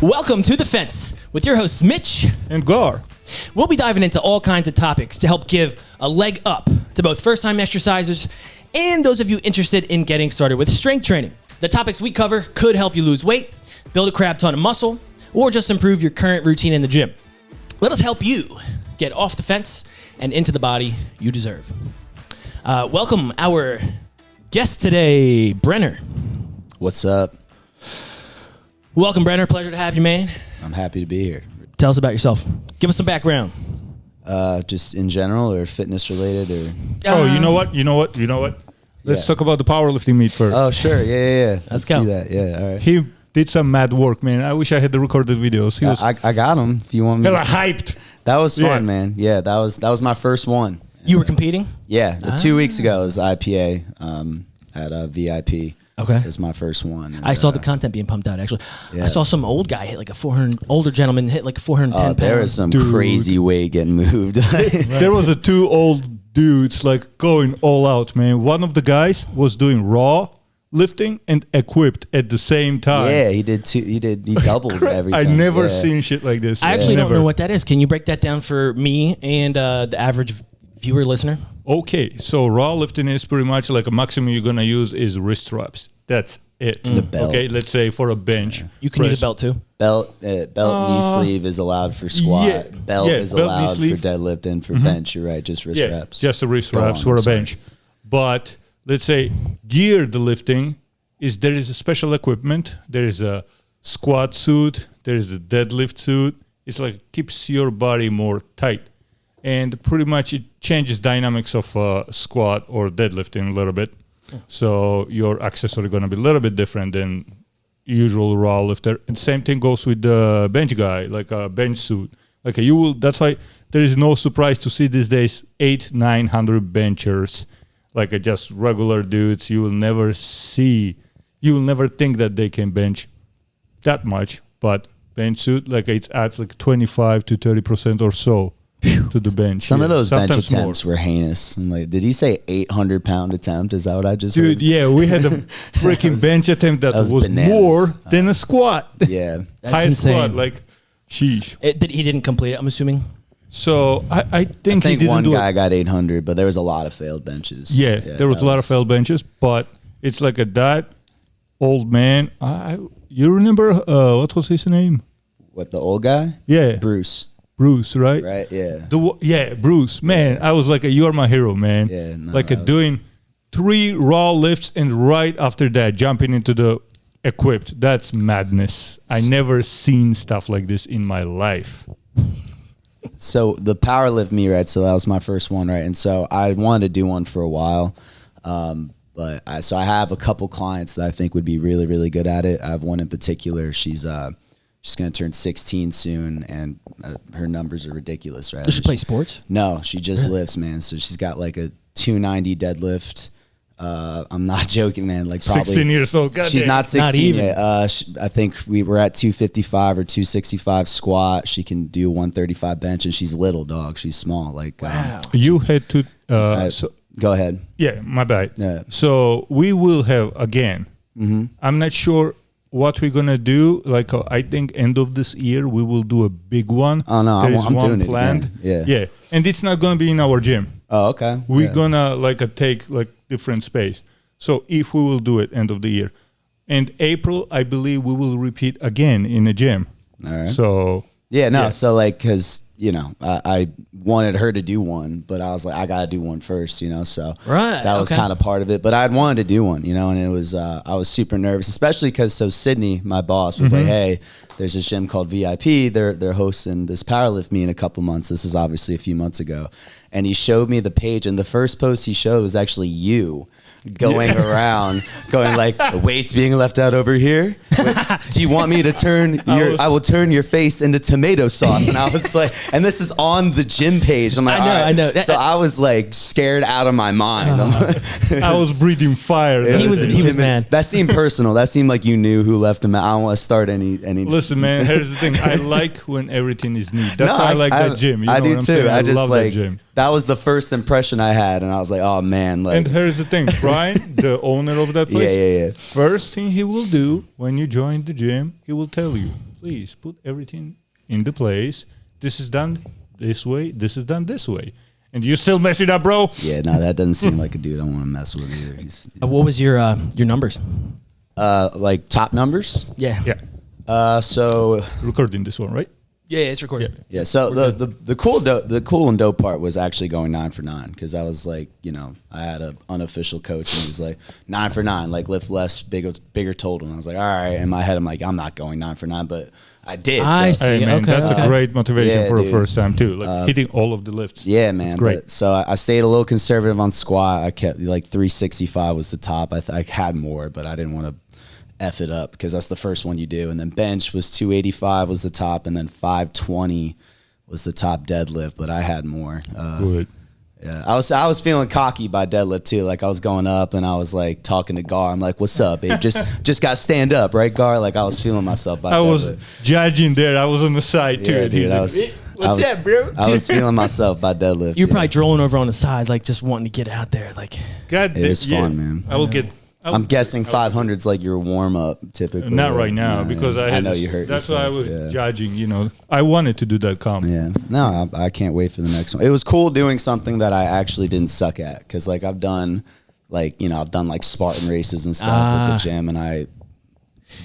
Welcome to The Fence with your hosts, Mitch and Gar. We'll be diving into all kinds of topics to help give a leg up to both first-time exercisers and those of you interested in getting started with strength training. The topics we cover could help you lose weight, build a crap ton of muscle, or just improve your current routine in the gym. Let us help you get off the fence and into the body you deserve. Welcome our guest today, Brenner. What's up? Welcome, Brenner. Pleasure to have you, man. I'm happy to be here. Tell us about yourself. Give us some background. Just in general or fitness related or... You know what? Let's talk about the powerlifting meet first. Oh, sure. Yeah. Let's go. do that. Yeah, all right. He did some mad work, man. I wish I had the recorded videos. He was I got him if you want me hella to... hyped. That was fun, man. Yeah, that was my first one. You were competing? Yeah, 2 weeks ago it was IPA at a VIP. Okay. It was my first one. And, I saw the content being pumped out, actually. Yeah. I saw some old guy hit like a 400, older gentleman hit like 410 pounds. There was some crazy weight getting moved. There was a two old dudes like going all out, man. One of the guys was doing raw lifting and equipped at the same time. Yeah, he doubled everything. I never seen shit like this. I actually don't Never. know what that is. Can you break that down for me and the average viewer, listener? Okay, so raw lifting is pretty much like a maximum you're gonna use is wrist straps. That's it. The belt. Okay, let's say for a bench. You can use a belt too. Belt knee sleeve is allowed for squat. yeah, Belt is belt, knee allowed for sleeve. deadlift and for bench. You're right, just wrist reps. Just the wrist Go reps on, for I'm a sorry. bench. But let's say geared lifting there is a special equipment. There is a squat suit. There is a deadlift suit. It's like keeps your body more tight. And pretty much it changes dynamics of squat or deadlifting a little bit. So your accessory going to be a little bit different than usual raw lifter. And same thing goes with the bench guy, like a bench suit. Like you will. That's why there is no surprise to see these days 800-900 benchers, like just regular dudes. You will never think that they can bench that much. But bench suit, like it adds like 25 to 30% or so to the bench. Some of those bench sometimes attempts were heinous. I'm like, did he say 800-pound attempt? Is that what I just Dude, heard? yeah, we had a freaking bench attempt that was was bananas. more than a squat. Yeah. That's High insane. squat, like, sheesh. He didn't complete it, I'm assuming. So I I think he think didn't one do guy it. got 800, but there was a lot of failed benches. Yeah, there was a lot of failed benches, but it's like that old man. You remember, what was his name? What, the old guy? Yeah. Bruce, Right? right? Yeah. Bruce. Man, I was like, you are my hero, man. Yeah, no, like that was- doing 3 raw lifts and right after that jumping into the equipped. That's madness. I never seen stuff like this in my life. So the powerlift meet, right? So that was my first one, right? And so I wanted to do one for a while. But I have a couple clients that I think would be really, really good at it. I have one in particular. She's going to turn 16 soon, and her numbers are ridiculous, right? Does she play sports? No, she just lifts, man. So she's got like a 290 deadlift. I'm not joking, man. Like probably 16 years old. God she's damn. not 16 Not even. yet. I think we were at 255 or 265 squat. She can do 135 bench, and she's little, dog. She's small. Like Wow. You had to. go ahead. Yeah, my bad. Yeah. So we will have again. I'm not sure what we're gonna do. Like I think end of this year we will do a big one. Oh no, There is I'm one doing planned. it again. Yeah. And it's not gonna be in our gym. Oh, okay. We're gonna take like different space. So if we will do it end of the year, and April I believe we will repeat again in the gym. All right. So Yeah. So like, cause I wanted her to do one, but I was like, I gotta do one first, So Right, that was okay. kind of part of it. But I'd wanted to do one, and it was I was super nervous, especially because Sydney, my boss, was like, hey, there's this gym called VIP. They're hosting this powerlift meet in a couple months. This is obviously a few months ago, and he showed me the page, and the first post he showed was actually you going around, going like, the weight's being left out over here. Do you want me to turn I will turn your face into tomato sauce. And I was like, and this is on the gym page. I'm like, I know. So I was like scared out of my mind. I was breathing fire. He was mad. That seemed personal. That seemed like you knew who left him out. I don't want to start any. Listen, man, here's the thing. I like when everything is neat. That's No, why I like that gym. You know I do what I'm too. saying? I just love like that gym. that was the first impression I had, and I was like, oh man, like And here's the thing, Brian, the owner of that place. yeah. First thing he will do when you join the gym, he will tell you, please put everything into place. This is done this way. This is done this way. And you still mess it up, bro. Yeah, no, that doesn't seem like a dude I want to mess with either. What was your numbers? Like top numbers? Yeah. Yeah. So Recording this one, right? Yeah, it's recorded. yeah, so the cool and dope part was actually going 9 for 9 because I was like, I had an unofficial coach and he was like 9 for 9, like lift less, bigger total. And I was like, all right. In my head, I'm like, I'm not going 9 for 9, but I did. I so. see. Hey, man, Okay, that's okay. a great motivation Yeah, for the dude. first time too. Like hitting all of the lifts. Yeah, man. It's great. But, so I stayed a little conservative on squat. I kept like 365 was the top. I had more, but I didn't want to F it up because that's the first one you do. And then bench was 285 was the top, and then 520 was the top deadlift, but I had more. Good. Yeah, I was feeling cocky by deadlift too. Like I was going up and I was like talking to Gar. I'm like, "What's up, babe? Just got to stand up, right, Gar?" Like I was feeling myself by I deadlift. was judging there. I was on the side too. Yeah, and he dude, I was was. like, What's up, bro? I was feeling myself by deadlift. You're yeah. probably drooling over on the side, like just wanting to get out there. Like, God, It was fun, man. I will get. I'm guessing 500's like your warm up typically. Not right now Yeah, because I know had you hurt. That's why I yourself, was yeah. judging. I wanted to do that comp. Yeah, no, I can't wait for the next one. It was cool doing something that I actually didn't suck at because like I've done like Spartan races and stuff with the gym, and I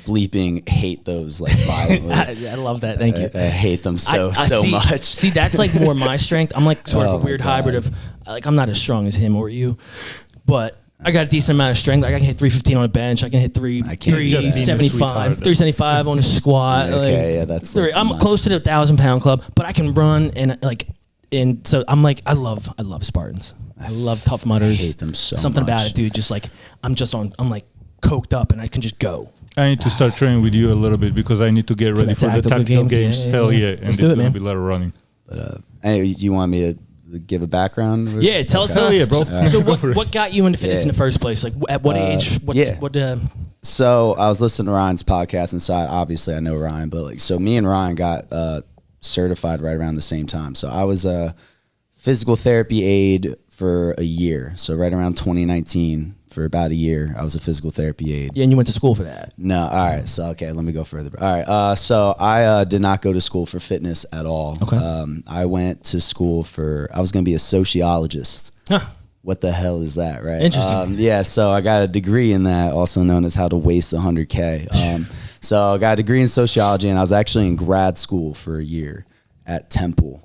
bleeping hate those like violently. I love that. Thank you. I hate them so see, much. See, that's like more my strength. I'm like sort of Oh a my weird God. hybrid of like I'm not as strong as him or you, but I got a decent amount of strength. Like I can hit 315 on a bench. I can hit I can't do that. 375, 375 on a squat. Okay, like, yeah, that's I'm like close to the 1,000-pound club, but I can run and so I'm like I love Spartans. I love Tough Mudders. hate them so Something about much. it, dude. Just like I'm like coked up and I can just go. I need to start training with you a little bit because I need to get ready the for the tactical tactical games? games. Yeah, Hell yeah. yeah. And Let's it's do it, going to man. be a lot of running. But anyway, you want me to give a background? Yeah, tell us. Hell yeah, bro. So what got you into fitness Yeah. in the first place? Like at what age? yeah. What? So I was listening to Ryan's podcast, and so obviously I know Ryan, but like, so me and Ryan got certified right around the same time. So I was a physical therapy aide for a year. So right around 2019, for about a year, I was a physical therapy aide. Yeah, and you went to school for that. No, all right. So okay, let me go further. All right. So I did not go to school for fitness at all. Okay. I went to school I was going to be a sociologist. Huh. What the hell is that, right? Interesting. Yeah, so I got a degree in that, also known as how to waste 100K. So I got a degree in sociology, and I was actually in grad school for a year at Temple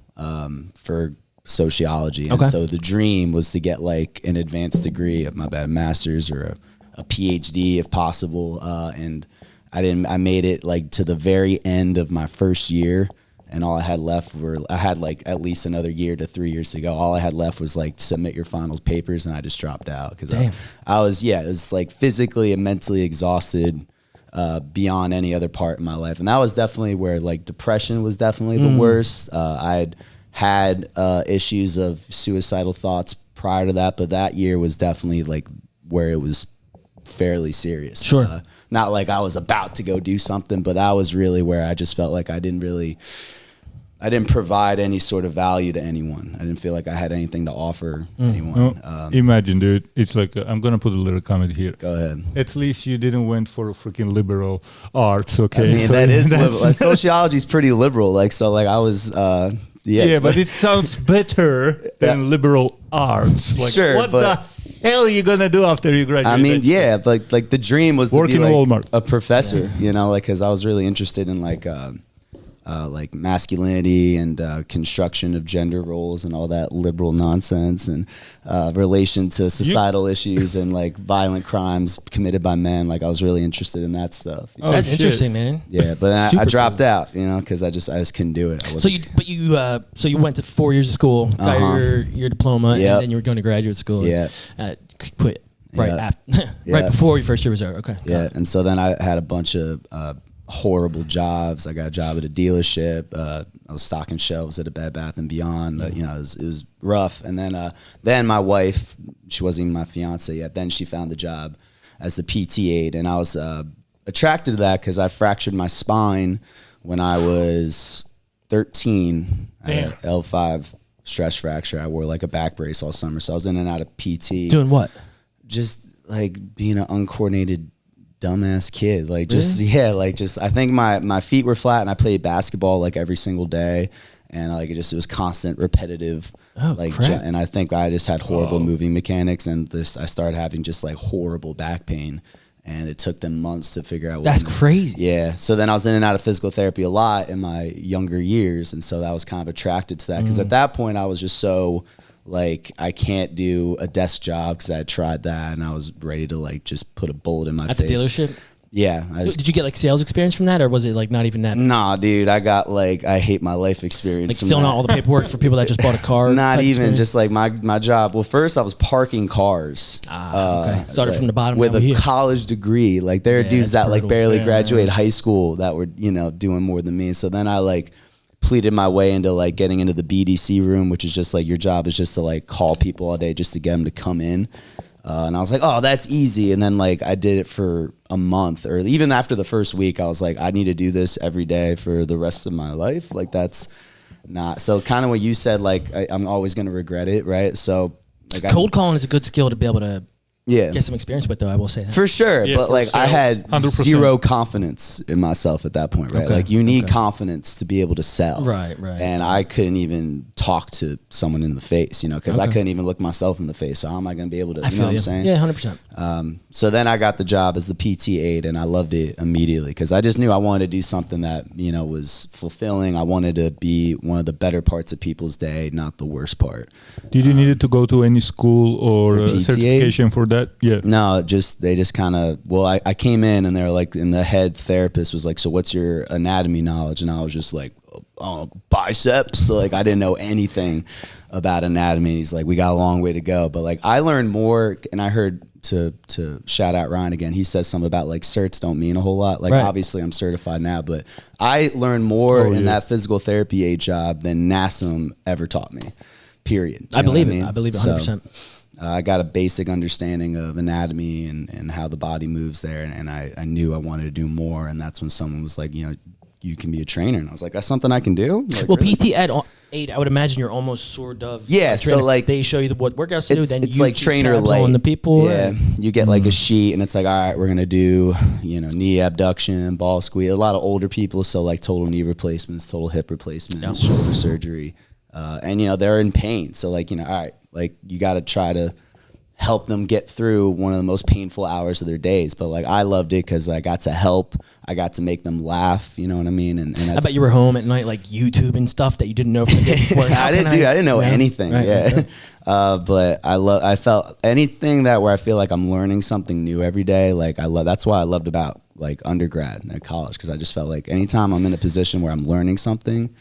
for sociology. And Okay. so the dream was to get like an advanced degree, a master's or a PhD if possible. And I made it like to the very end of my first year. And all I had left I had like at least another year to 3 years to go. All I had left was like submit your final papers, and I just dropped out because I was it was like physically and mentally exhausted beyond any other part in my life. And that was definitely where like depression was definitely the worst. I'd had issues of suicidal thoughts prior to that, but that year was definitely like where it was fairly serious. Sure. Not like I was about to go do something, but that was really where I just felt like I didn't provide any sort of value to anyone. I didn't feel like I had anything to offer anyone. Imagine, dude. It's like, I'm going to put a little comment here. Go ahead. At least you didn't went for freaking liberal arts, okay? I mean, So that is that's- liberal. Like, sociology is pretty liberal. Like, so like I was, Yeah, but it sounds better than liberal arts. Like, Sure, what but- the hell are you going to do after you graduate? I mean, yeah, like the dream was to Work be in like Walmart. a professor, like, cause I was really interested in like masculinity and construction of gender roles and all that liberal nonsense and relation to societal issues and like violent crimes committed by men. Like I was really interested in that stuff. Oh, That's shit. interesting, man. Yeah, but I Super dropped cool. out, because I just couldn't do it. I So wasn't- you went to 4 years of school, got your diploma, Yep. and then you were going to graduate school. Yeah. Quit right Yeah. after, Yeah. right before your first year was over. Okay. Yeah, and so then I had a bunch of horrible jobs. I got a job at a dealership. I was stocking shelves at a Bed Bath and Beyond. It was rough. And then my wife, she wasn't even my fiance yet. Then she found the job as the PT aide, and I was attracted to that because I fractured my spine when I was 13. I had an L5 stress fracture. I wore like a back brace all summer, so I was in and out of PT. Doing what? Just like being an uncoordinated dumbass kid. Like just I think my feet were flat, and I played basketball like every single day, and like it was constant repetitive. And I think I just had horrible moving mechanics, and I started having just like horrible back pain. And it took them months to figure out. That's crazy. Yeah. So then I was in and out of physical therapy a lot in my younger years. And so I was kind of attracted to that. Because at that point, I was just so like, I can't do a desk job because I had tried that. And I was ready to like just put a bullet in my face. At the dealership? Yeah. Did you get like sales experience from that, or was it like not even that? Nah, dude. I got like, I hate my life experience. Like filling out all the paperwork for people that just bought a car? Not even, just like my job. Well, first I was parking cars. Okay. Started from the bottom. With a college degree. Like there are dudes that like barely graduated high school that were, doing more than me. So then I like pleaded my way into like getting into the BDC room, which is just like your job is just to like call people all day just to get them to come in. And I was like, oh, that's easy. And then like I did it for a month, or even after the first week, I was like, I need to do this every day for the rest of my life. Like that's not, so kind of what you said, like I'm always going to regret it. Right. So like cold calling is a good skill to be able to get some experience with, though. I will say that for sure. But like sales, I had 100%. Zero confidence in myself at that point, right? Like you need confidence to be able to sell, right? And I couldn't even talk to someone in the face, because I couldn't even look myself in the face. So how am I going to be able to? You know what I'm saying? Yeah, 100%. So then I got the job as the PT aide, and I loved it immediately because I just knew I wanted to do something that was fulfilling. I wanted to be one of the better parts of people's day, not the worst part. Did you need to go to any school or certification for that? Yeah. No, they just kind of, I came in and they were like, and the head therapist was like, so what's your anatomy knowledge? And I was just like, biceps. So like, I didn't know anything about anatomy. He's like, we got a long way to go. But like, I learned more, and I heard to shout out Ryan again, he says something about like certs don't mean a whole lot. Like obviously I'm certified now, but I learned more in that physical therapy aid job than NASM ever taught me, period. I believe it. I believe it 100%. So, I got a basic understanding of anatomy and how the body moves there, and I knew I wanted to do more, and that's when someone was like, you can be a trainer, and I was like, that's something I can do? Like, well, really? PT aid, I would imagine you're almost sort of so like they show you what workouts to do, then it's you like trainer light on the people. Yeah, you get like a sheet, and it's like, all right, we're gonna do knee abduction, ball squeeze. A lot of older people, so like total knee replacements, total hip replacements, shoulder surgery, and they're in pain, so like all right, like you got to try to help them get through one of the most painful hours of their days. But like, I loved it because I got to help, I got to make them laugh, you know what I mean? And I bet you were home at night, like YouTube and stuff that you didn't know from the day before. I didn't know anything. Right. But I felt anything where I feel like I'm learning something new every day. Like that's why I loved about like undergrad and college. Cause I just felt like anytime I'm in a position where I'm learning something,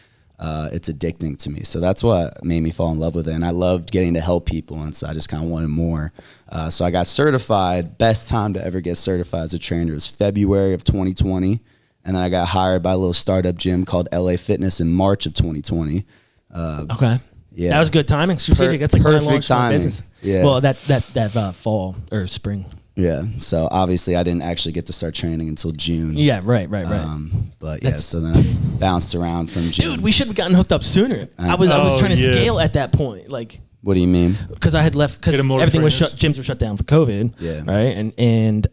it's addicting to me. So that's what made me fall in love with it. And I loved getting to help people. And so I just kind of wanted more. So I got certified. Best time to ever get certified as a trainer was February of 2020. And then I got hired by a little startup gym called LA Fitness in March of 2020. Okay. Yeah. That was good timing. Strategic. That's like when I launched my business. Yeah. Well, that fall or spring. Yeah. So obviously I didn't actually get to start training until June. Yeah. Right. But yeah, so then I bounced around from June. Dude, we should have gotten hooked up sooner. I was trying to scale at that point. Like, what do you mean? Because I had left, because everything was shut, gyms were shut down for COVID. Yeah. Right. And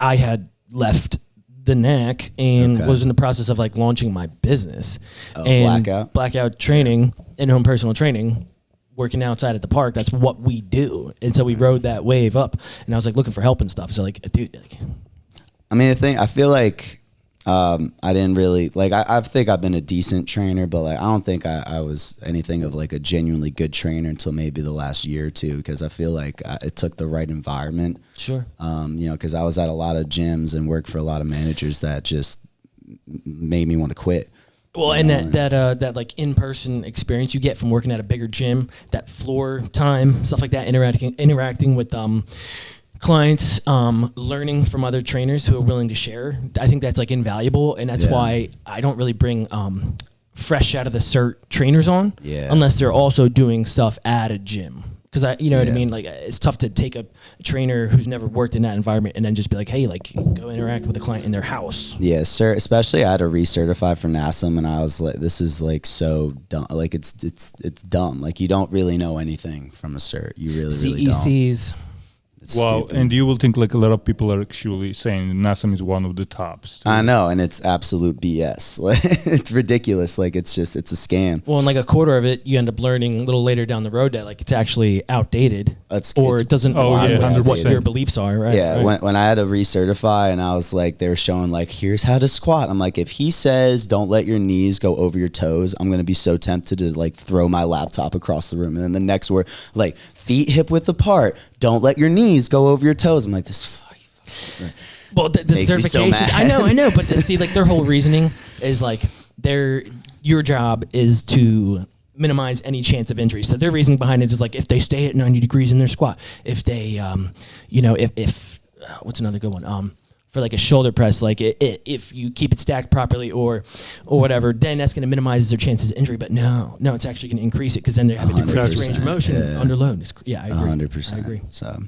I had left the NAC and was in the process of like launching my business. And Blackout training, in-home personal training, working outside at the park. That's what we do. And so we rode that wave up, and I was like looking for help and stuff. So like, dude, like, I mean, I feel like I didn't really like, I think I've been a decent trainer, but like, I don't think I was anything of like a genuinely good trainer until maybe the last year or two. Cause I feel like it took the right environment. Sure. Cause I was at a lot of gyms and worked for a lot of managers that just made me want to quit. Well, and that like in-person experience you get from working at a bigger gym, that floor time, stuff like that, interacting with clients, learning from other trainers who are willing to share. I think that's like invaluable, and that's why I don't really bring fresh out of the cert trainers on unless they're also doing stuff at a gym. Because you know what I mean? Like, it's tough to take a trainer who's never worked in that environment and then just be like, hey, like, go interact with a client in their house. Yeah, sir. Especially I had to recertify for NASM, and I was like, this is like so dumb. Like, it's dumb. Like, you don't really know anything from a cert. You really don't. CECs. Wow, stupid. and you will think like a lot of people are actually saying NASM is one of the tops. too. I know, and it's absolute BS. Like, it's ridiculous. Like it's a scam. Well, and like a quarter of it, you end up learning a little later down the road that like it's actually outdated, It's it doesn't Oh, align yeah, with what 100%. your beliefs are, right? Yeah, right. when I had to recertify and I was like, they were showing like, here's how to squat. I'm like, if he says don't let your knees go over your toes, I'm gonna be so tempted to like throw my laptop across the room. And then the next word, like feet hip width apart, don't let your knees go over your toes. I'm like, this. Well, the Makes me so certification. mad. I know, but see, like their whole reasoning is like your job is to minimize any chance of injury. So their reasoning behind it is like if they stay at 90 degrees in their squat, if they, if what's another good one? For like a shoulder press, like if you keep it stacked properly or whatever, then that's going to minimize their chances of injury. But no, it's actually going to increase it because then they have a decreased 100%, range of motion yeah. under load. I agree. 100%. I agree. So,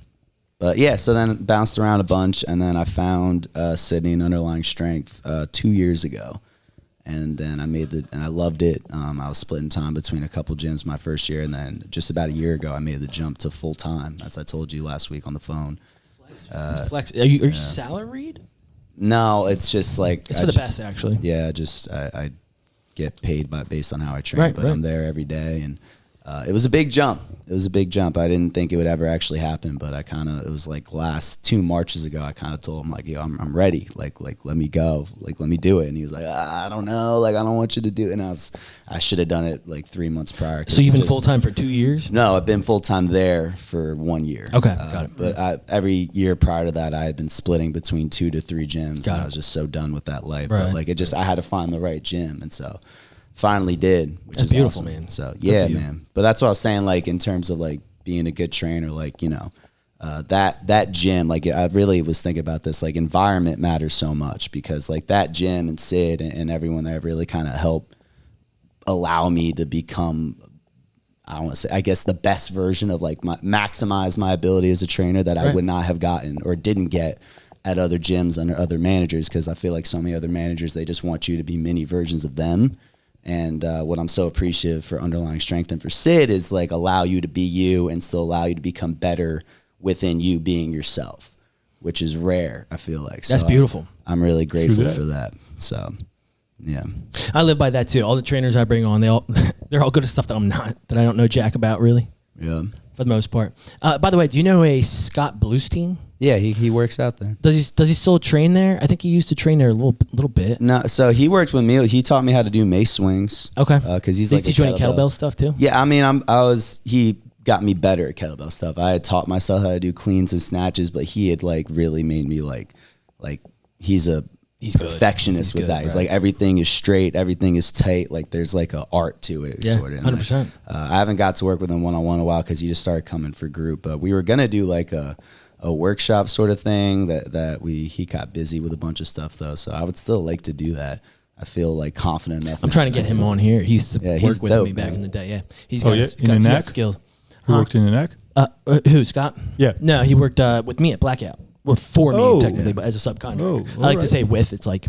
but yeah, so then bounced around a bunch, and then I found Sydney and Underlying Strength 2 years ago, and then and I loved it. I was splitting time between a couple gyms my first year, and then just about a year ago, I made the jump to full time, as I told you last week on the phone. Flex. Are you salaried? No, it's just like It's for the best, actually. Yeah, I get paid based on how I train, but I'm there every day, and it was a big jump. I didn't think it would ever actually happen, but it was like last 2 Marches ago. I kind of told him like, yo, I'm ready. Like let me go. Like let me do it. And he was like, I don't know. Like I don't want you to do it. And I should have done it like 3 months prior. So you've been full time for 2 years? No, I've been full time there for 1 year. Okay, got it. But every year prior to that, I had been splitting between 2 to 3 gyms. Got and it. I was just so done with that life. Right. But like I had to find the right gym, and so finally did, which That's is beautiful, awesome. man. So Good yeah, for you. man. But that's what I was saying. Like in terms of like being a good trainer, like that gym. Like I really was thinking about this. Like environment matters so much because like that gym and Sid and everyone there really kind of helped allow me to become, I don't want to say, I guess the best version of like maximize my ability as a trainer that I would not have gotten or didn't get at other gyms under other managers. Cause I feel like so many other managers, they just want you to be mini versions of them. And what I'm so appreciative for Underlying Strength and for Sid is like allow you to be you and still allow you to become better within you being yourself, which is rare, I feel like. That's So beautiful. I'm really grateful that. for that. So, yeah. I live by that too. All the trainers I bring on, they're all good at stuff that I'm not, that I don't know jack about really, Yeah. for the most part. By the way, do you know a Scott Bluestein? Yeah, he works out there. Does he still train there? I think he used to train there a little bit. No, so he worked with me. He taught me how to do mace swings. Okay. Because he's Did like he teach you any kettlebell stuff too? Yeah, I mean, he got me better at kettlebell stuff. I had taught myself how to do cleans and snatches, but he had like really made me like he's a He's good. perfectionist He's with good, that. He's right. like everything is straight, everything is tight. Like there's like an art to it. Yeah, sort of. 100%. I haven't got to work with him one-on-one in a while because he just started coming for group. But we were gonna do like a workshop sort of thing he got busy with a bunch of stuff though. So I would still like to do that. I feel like confident enough. I'm trying to get him on here. He used to Yeah, work he's with dope, me back man. in the day. Yeah, he's Oh, got, yeah? he's In got, the he's got neck? skills. Who worked in the neck? Who, Scott? Yeah. No, he worked with me at Blackout. Well, for me Oh. technically, but as a subcontractor. Oh, I like to alright. say with. It's like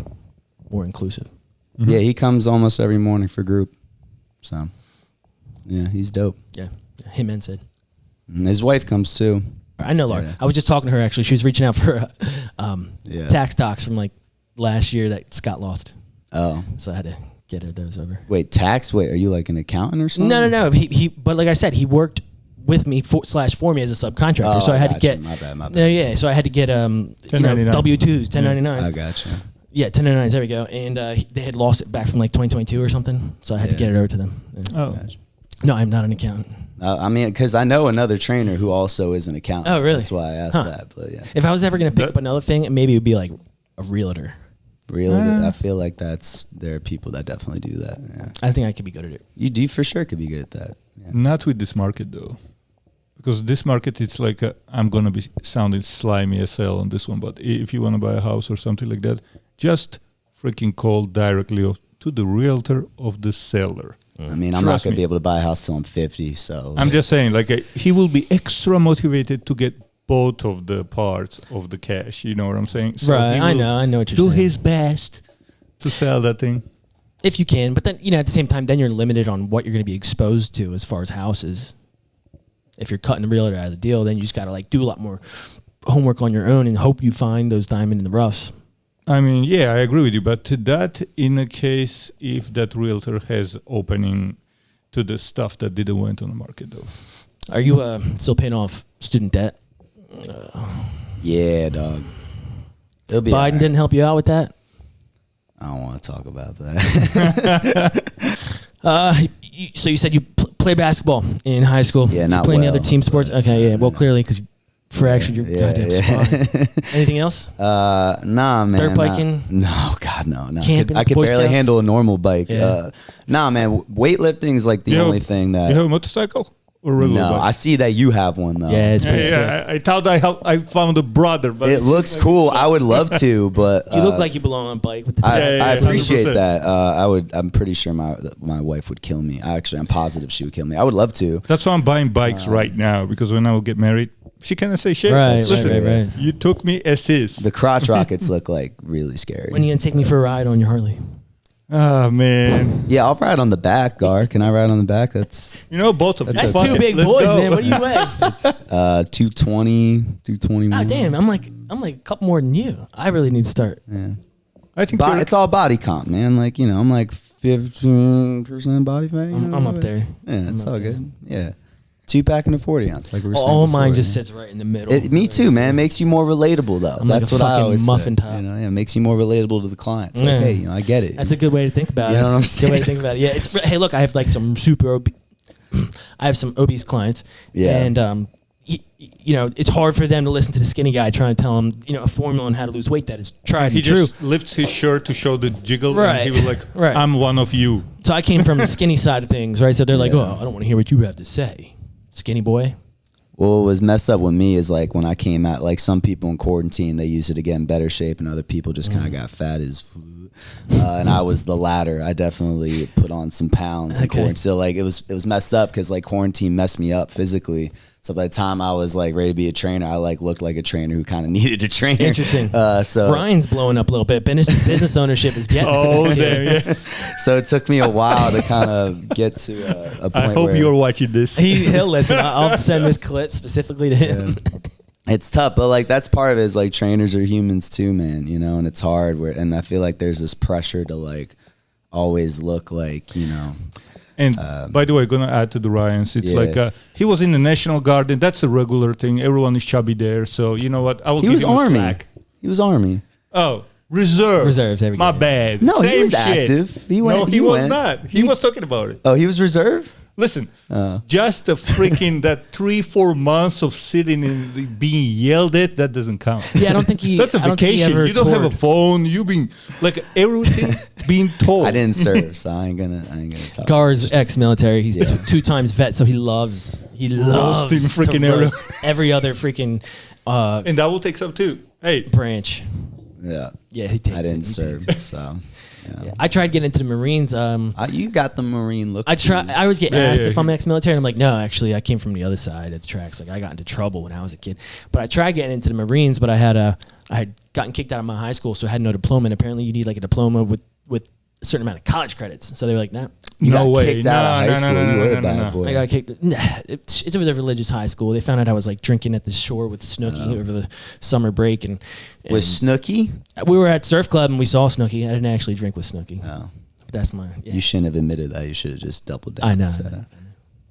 more inclusive. Yeah, he comes almost every morning for group. So, yeah, he's dope. Yeah, him and Sid. And his wife comes too. I know Laura. Yeah. I was just talking to her actually. She was reaching out for Yeah. tax docs from like last year that Scott lost. Oh, So I had to get her those over. wait, tax? Wait, are you like an accountant or something? No. He but like I said, he worked with me for me as a subcontractor. Oh, so I had to gotcha. get My bad. No, yeah. So I had to get 1099. W-2s, 1099s. I gotcha. Yeah, 1099s. There we go. And they had lost it back from like 2022 or something. So I had to get it over to them. Yeah. Oh, Gotcha. No, I'm not an accountant. I mean, because I know another trainer who also is an accountant. Oh, really? That's why I asked that. But yeah, If I was ever going to pick up another thing, maybe it would be like a realtor. really, I feel like there are people that definitely do that. Yeah, I think I could be good at it. you for sure could be good at that. Yeah. not with this market though, because this market it's like I'm gonna be sounding slimy as hell on this one. But if you want to buy a house or something like that, just freaking call directly to the realtor of the seller. I mean, I'm not Trust gonna me. be able to buy a house till I'm 50. So I'm just saying, like he will be extra motivated to get both of the parts of the cash. You know what I'm saying? So Right. he I will know. I know what you're Do saying. his best to sell that thing. If you can, but then at the same time, then you're limited on what you're going to be exposed to as far as houses. if you're cutting the realtor out of the deal, then you just got to like do a lot more homework on your own and hope you find those diamond in the roughs. I mean, yeah, I agree with you. But to that, in a case, if that realtor has opening to the stuff that didn't went on the market, though. Are you still paying off student debt? Yeah, dog. It'll be Biden all right. didn't help you out with that? I don't want to talk about that. So you said you play basketball in high school. Yeah, you not play any well, other team sports? but- Okay, yeah. Well, clearly because you fractured your goddamn spine. Anything else? Nah, man. Dirt biking? No, God, no. Camping, I could Boy barely Scouts? handle a normal bike. Yeah. Nah, man. Weightlifting is like the You only have- thing You that. have a motorcycle or regular No, bike? I see that you have one though. Yeah, it's Yeah, pretty sick. yeah, I thought I found a brother, but It looks cool. I would love to, but You look like you belong on a bike with the I, tats. I yeah, appreciate 100%. that. I'm pretty sure my wife would kill me. I'm positive she would kill me. I would love to. that's why I'm buying bikes right now, because when I will get married, she cannot say shit. Right, Listen, right. you took me as is. The crotch rockets look like really scary. When are you gonna take me for a ride on your Harley? Oh man, Yeah, I'll ride on the back, Gar. Can I ride on the back? That's you know both of you. That's Fuck two it. big Let's boys, go. man. What do you weigh? 220, 221. Oh damn, I'm like a couple more than you. I really need to start. Yeah. I think It's all body comp, man. Like, I'm like 15% body fat. I'm up there. Yeah, it's I'm all up there. good. Yeah. 2-pack and a 40 ounce, like we were saying. All mine before, just yeah. sits right in the middle. Me too, man. It makes you more relatable, though. I'm like That's a what I fucking always muffin say. top. It makes you more relatable to the clients. Yeah. Like, hey, I get it. That's a good way to think about You it. know what I'm Good way to saying? think about it. Yeah, hey, look, I have like some super obese. I have some obese clients, Yeah. and it's hard for them to listen to the skinny guy trying to tell them, a formula on how to lose weight that is tried he and true. just lifts his shirt to show the jiggle, Right. and he was like, Right. "I'm one of you." So I came from the skinny side of things, right? So they're like, Yeah. "Oh, I don't want to hear what you have to say, skinny boy." Well, what was messed up with me is like when I came out, like some people in quarantine, they used it to get in better shape, and other people just kind of got fat as food. And I was the latter. I definitely put on some pounds in Okay. quarantine. So like it was messed up because like quarantine messed me up physically. So by the time I was like ready to be a trainer, I like looked like a trainer who kind of needed a trainer. Interesting. So Brian's blowing up a little bit. Business ownership is getting. Oh, to damn! Yeah. so it took me a while to kind of get to a point I hope where you're watching this. He'll listen. I'll send this clip specifically to him. it's tough, but like that's part of it is like trainers are humans too, man, and it's hard and I feel like there's this pressure to like always look like, And by the way, gonna add to the Ryans, it's Yeah. like he was in the National Guard, and that's a regular thing. Everyone is chubby there, so you know what? I will he give was him a Army. slack. He was Army. Oh, reserve. Reserves, there we My go. bad. No, he Same was shit. active. He No, went- he he was went. not. He was talking about it. Oh, he was reserve? Listen, just the freaking that 3-4 months of sitting and being yelled at, that doesn't count. Yeah, I don't think he. That's a I don't think he vacation. ever You don't have a toured. phone. You being like everything being told. I didn't serve, so I ain't gonna talk. Gar's ex-military. He's Yeah. two times vet, so he loves Roasting to freaking area. roast every other freaking And that will take some too. Hey, branch. Yeah. Yeah, he takes I it. didn't He serve, takes so. it. Yeah. I tried getting into the Marines. You got the Marine look. I to try. you. I always get Yeah, asked yeah, if I'm ex-military, and I'm like, no, actually, I came from the other side of the tracks. Like, I got into trouble when I was a kid. But I tried getting into the Marines, but I had gotten kicked out of my high school, so I had no diploma. And apparently, you need like a diploma with a certain amount of college credits. So they were like, nah. You no got way. kicked out of high school. You were a bad boy. I got kicked. Nah, it was a religious high school. They found out I was like drinking at the shore with Snookie over the summer break, and With Snookie? we were at surf club and we saw Snookie. I didn't actually drink with Snookie. No. But that's my. Yeah. You shouldn't have admitted that. You should have just doubled down. I know. and said it.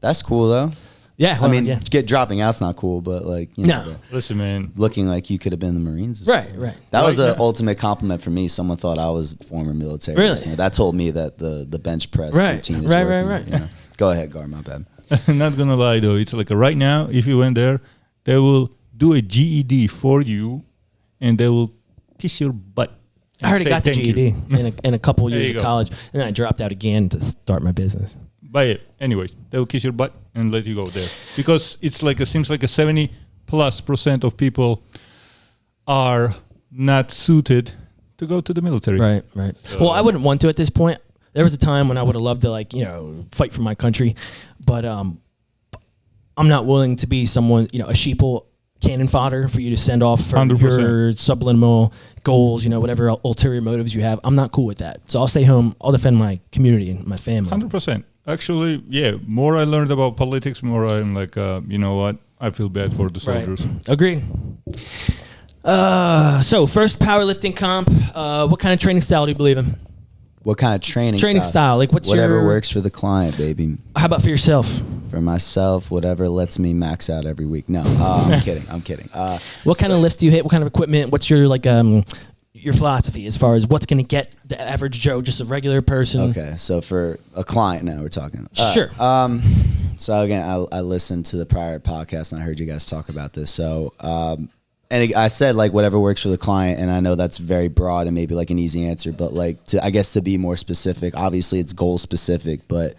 That's cool though. Yeah, I well, mean, yeah. dropping out's not cool, but like, No. listen, man. looking like you could have been the Marines. is Right, cool. right. That was Right, an yeah. ultimate compliment for me. Someone thought I was former military. Really? recently. That told me that the bench press Right, routine is right, working. right. Go ahead, Gar. My bad. I'm not gonna lie though. It's like right now, if you went there, they will do a GED for you, and they will kiss your butt. I already say got the thank you. GED in a couple There years you of go. college, and then I dropped out again to start my business. Buy it. Anyways, they will kiss your butt and let you go there. Because it's like seems like a 70+% of people are not suited to go to the military. Right, right. Well, I wouldn't want to at this point. There was a time when I would have loved to fight for my country, but I'm not willing to be someone, a sheeple cannon fodder for you to send off for 100%. your subliminal goals, whatever ulterior motives you have. I'm not cool with that. So I'll stay home. I'll defend my community and my family. 100%. Actually, yeah. More I learned about politics, more I'm like, you know what? I feel bad for the soldiers. Right. Agreed. So first powerlifting comp. What kind of training style do you believe in? What kind of training style? Like what's whatever works for the client, baby. How about for yourself? For myself, whatever lets me max out every week. No, I'm kidding. What kind of lifts do you hit? What kind of equipment? What's your your philosophy as far as what's going to get the average Joe, just a regular person? Okay, so for a client now we're talking. Sure. So again, I listened to the prior podcast and I heard you guys talk about this. So and I said like whatever works for the client, and I know that's very broad and maybe like an easy answer, but like to be more specific, obviously it's goal specific, but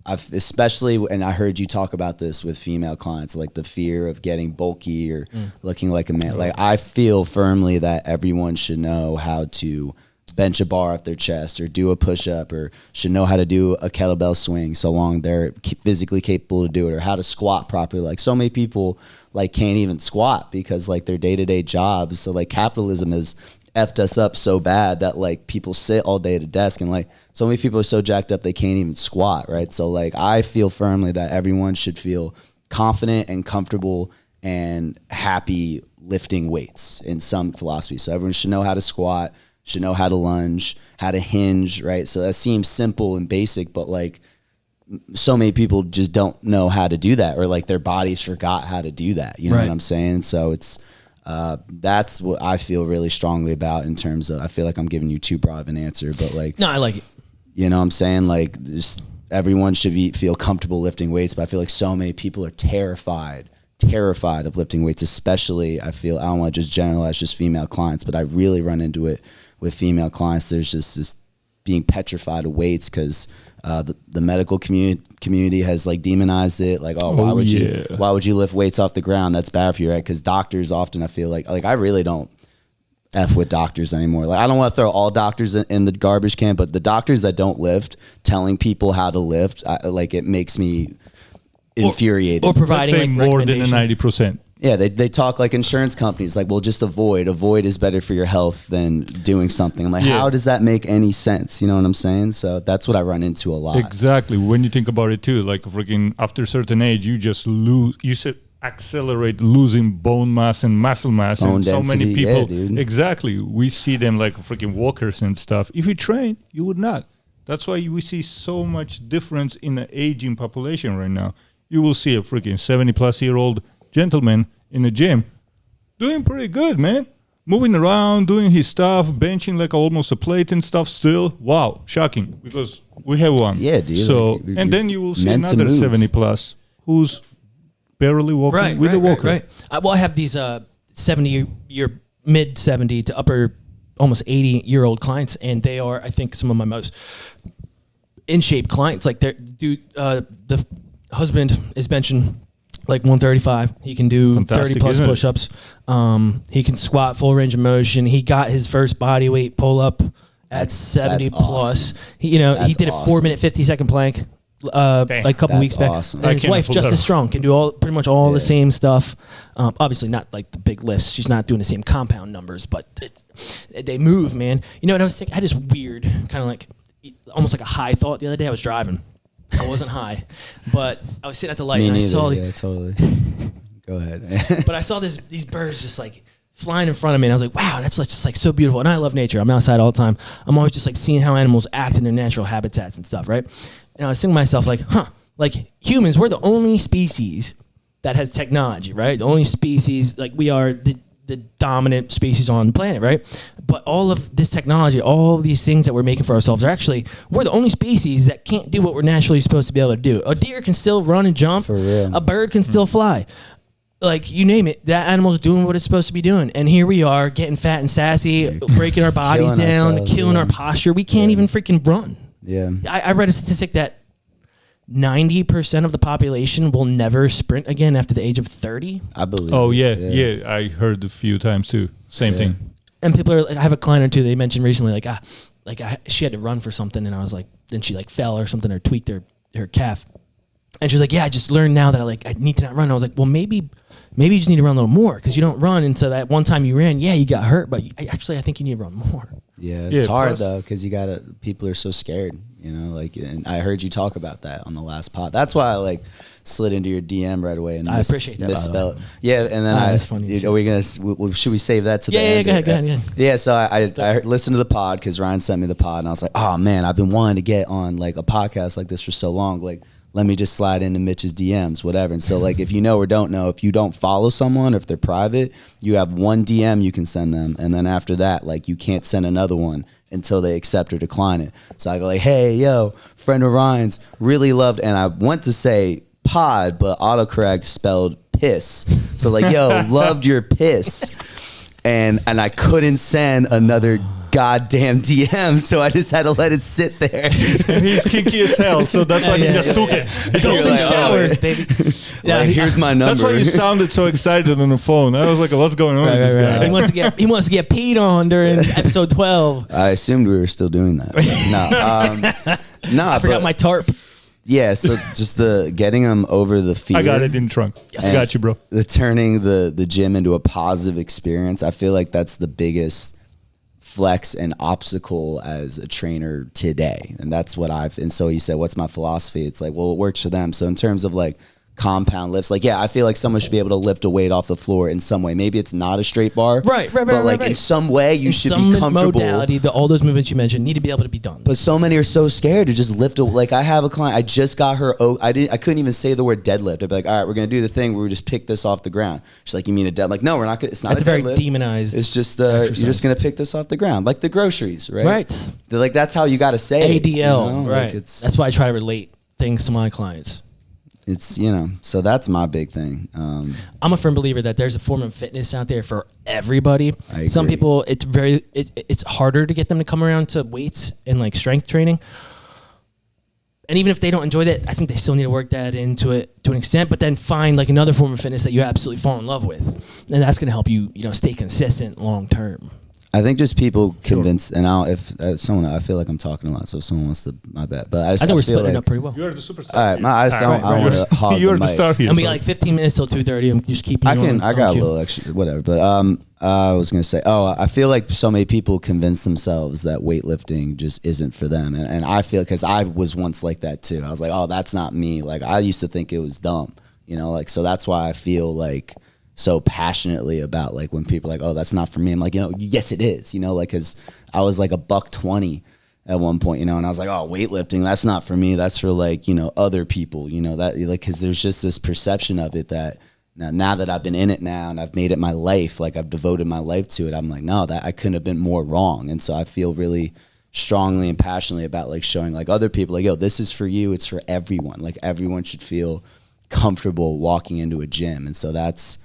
especially, and I heard you talk about this with female clients, like the fear of getting bulky or looking like a man. Like I feel firmly that everyone should know how to bench a bar off their chest or do a push-up, or should know how to do a kettlebell swing so long they're physically capable to do it, or how to squat properly. Like so many people like can't even squat because like their day-to-day jobs. So like capitalism has effed us up so bad that like people sit all day at a desk, and like so many people are so jacked up they can't even squat, right? So like I feel firmly that everyone should feel confident and comfortable and happy lifting weights in some philosophy. So everyone should know how to squat, should know how to lunge, how to hinge, right? So that seems simple and basic, but like so many people just don't know how to do that, or like their bodies forgot how to do that. You know what I'm saying? So it's that's what I feel really strongly about in terms of, I feel like I'm giving you too broad of an answer, but like, no, I like it. You know what I'm saying? Like just everyone should feel comfortable lifting weights, but I feel like so many people are terrified of lifting weights, especially I don't want to just generalize just female clients, but I really run into it with female clients. There's just this being petrified of weights because the medical community has like demonized it. Like, why would you lift weights off the ground? That's bad for you, right? Because doctors often, I feel like I really don't F with doctors anymore. Like I don't want to throw all doctors in the garbage can, but the doctors that don't lift, telling people how to lift, like it makes me infuriated. Or providing like more than a 90%. Yeah, they talk like insurance companies, like, well, just avoid is better for your health than doing something. I'm like, how does that make any sense? You know what I'm saying? So that's what I run into a lot. Exactly. When you think about it too, like freaking after a certain age, you just accelerate losing bone mass and muscle mass. Bone and density, so many people, yeah, dude. Exactly. We see them like freaking walkers and stuff. If you train, you would not. That's why we see so much difference in the aging population right now. You will see a freaking 70-plus-year-old gentleman in the gym doing pretty good, man. Moving around, doing his stuff, benching like almost a plate and stuff still. Wow, shocking, because we have one. Yeah, dude. So, and then you will see another 70-plus who's barely walking with a walker. Right. I have these 70-year, mid-70 to upper, almost 80-year-old clients, and they are, I think, some of my most in-shape clients. Like, the husband is benching like 135. He can do 30-plus push-ups. He can squat full range of motion. He got his first body weight pull-up at 70-plus. Awesome. He did a 4-minute, 50-second plank like a couple weeks back. Awesome. And his wife, just as strong, can do pretty much all the same stuff. Obviously not like the big lifts. She's not doing the same compound numbers, but they move, man. You know what I was thinking? I had this weird kind of like almost like a high thought the other day. I was driving. I wasn't high, but I was sitting at the light and I saw totally. Go ahead. But I saw these birds just like flying in front of me, and I was like, wow, that's just like so beautiful. And I love nature. I'm outside all the time. I'm always just like seeing how animals act in their natural habitats and stuff, right? And I was thinking to myself, like, like humans, we're the only species that has technology, right? The only species, like we are the dominant species on the planet, right? But all of this technology, all these things that we're making for ourselves we're the only species that can't do what we're naturally supposed to be able to do. A deer can still run and jump. For real. A bird can still fly. Like, you name it, that animal's doing what it's supposed to be doing. And here we are getting fat and sassy, breaking our bodies down, killing our posture. We can't even freaking run. Yeah. I read a statistic that 90% of the population will never sprint again after the age of 30. I believe. Oh, yeah. I heard a few times too. Same thing. And people are, I have a client or two, they mentioned recently, she had to run for something, and I was like, then she like fell or something or tweaked her calf. And she was like, yeah, I just learned now that I need to not run. And I was like, well, maybe you just need to run a little more, because you don't run. And so that one time you ran, you got hurt, but I think you need to run more. Yeah, it's hard though, because people are so scared. you know, like, and I heard you talk about that on the last pod. That's why I like slid into your DM right away and I appreciate that, misspell it. Yeah, and then that's funny. are we gonna? Should we save that to the end? Go ahead. Yeah, so I listened to the pod because Ryan sent me the pod, and I was like, oh man, I've been wanting to get on like a podcast like this for so long. Like, let me just slide into Mitch's DMs, whatever. And so, like, if you know or don't know, if you don't follow someone, or if they're private, you have one DM you can send them. And then after that, like, you can't send another one until they accept or decline it. So I go like, hey, yo, friend of Ryan's, really loved, and I went to say pod, but autocorrect spelled piss. So like, yo, loved your piss. And I couldn't send another goddamn DM, so I just had to let it sit there. And he's kinky as hell, so that's why he just took it. Golden like, showers, baby. Like, here's my number. That's why you sounded so excited on the phone. I was like, what's going on with this guy? He wants to get peed on during episode 12. I assumed we were still doing that. No, I forgot my tarp. Yeah, so just the getting them over the fear. I got it in the trunk. I got you, bro. The turning the gym into a positive experience. I feel like that's the biggest flex and obstacle as a trainer today. And that's what and so he said, what's my philosophy? It's like, well, it works for them. So in terms of like compound lifts, like, yeah, I feel like someone should be able to lift a weight off the floor in some way. Maybe it's not a straight bar, right, but like in some way you should be comfortable. Modality, all those movements you mentioned need to be able to be done. But so many are so scared to just lift. Like, I have a client, I just got her. I couldn't even say the word deadlift. I'd be like, all right, we're gonna do the thing where we just pick this off the ground. She's like, you mean a dead? Like, no, we're not gonna. It's not. That's a very demonized. It's just you're just gonna pick this off the ground, like the groceries, right? Right. They're like, that's how you got to say ADL. it, you know? Right. Like, that's why I try to relate things to my clients. It's, you know, so that's my big thing. I'm a firm believer that there's a form of fitness out there for everybody. Some people, it's harder to get them to come around to weights and like strength training. And even if they don't enjoy that, I think they still need to work that into it to an extent, but then find like another form of fitness that you absolutely fall in love with. And that's going to help you, stay consistent long term. I think just people convince, and if someone, I feel like I'm talking a lot, so if someone wants to, my bad. But I think we're feel splitting like, it up pretty well. You're the superstar. All right, I don't want to hog You're the the star here. And we got like 15 minutes till 2:30. I'm just keeping. I got a little extra, whatever. But I was gonna say, I feel like so many people convince themselves that weightlifting just isn't for them, and I feel, because I was once like that too. I was like, oh, that's not me. Like, I used to think it was dumb, like, so that's why I feel like so passionately about like when people are like, oh, that's not for me. I'm like, yes, it is. Like, because I was like $120 at one point, and I was like, oh, weightlifting, that's not for me. That's for like, other people, that like, because there's just this perception of it that now that I've been in it now and I've made it my life, like I've devoted my life to it. I'm like, no, that I couldn't have been more wrong. And so I feel really strongly and passionately about like showing like other people like, yo, this is for you. It's for everyone. Like, everyone should feel comfortable walking into a gym. And so that's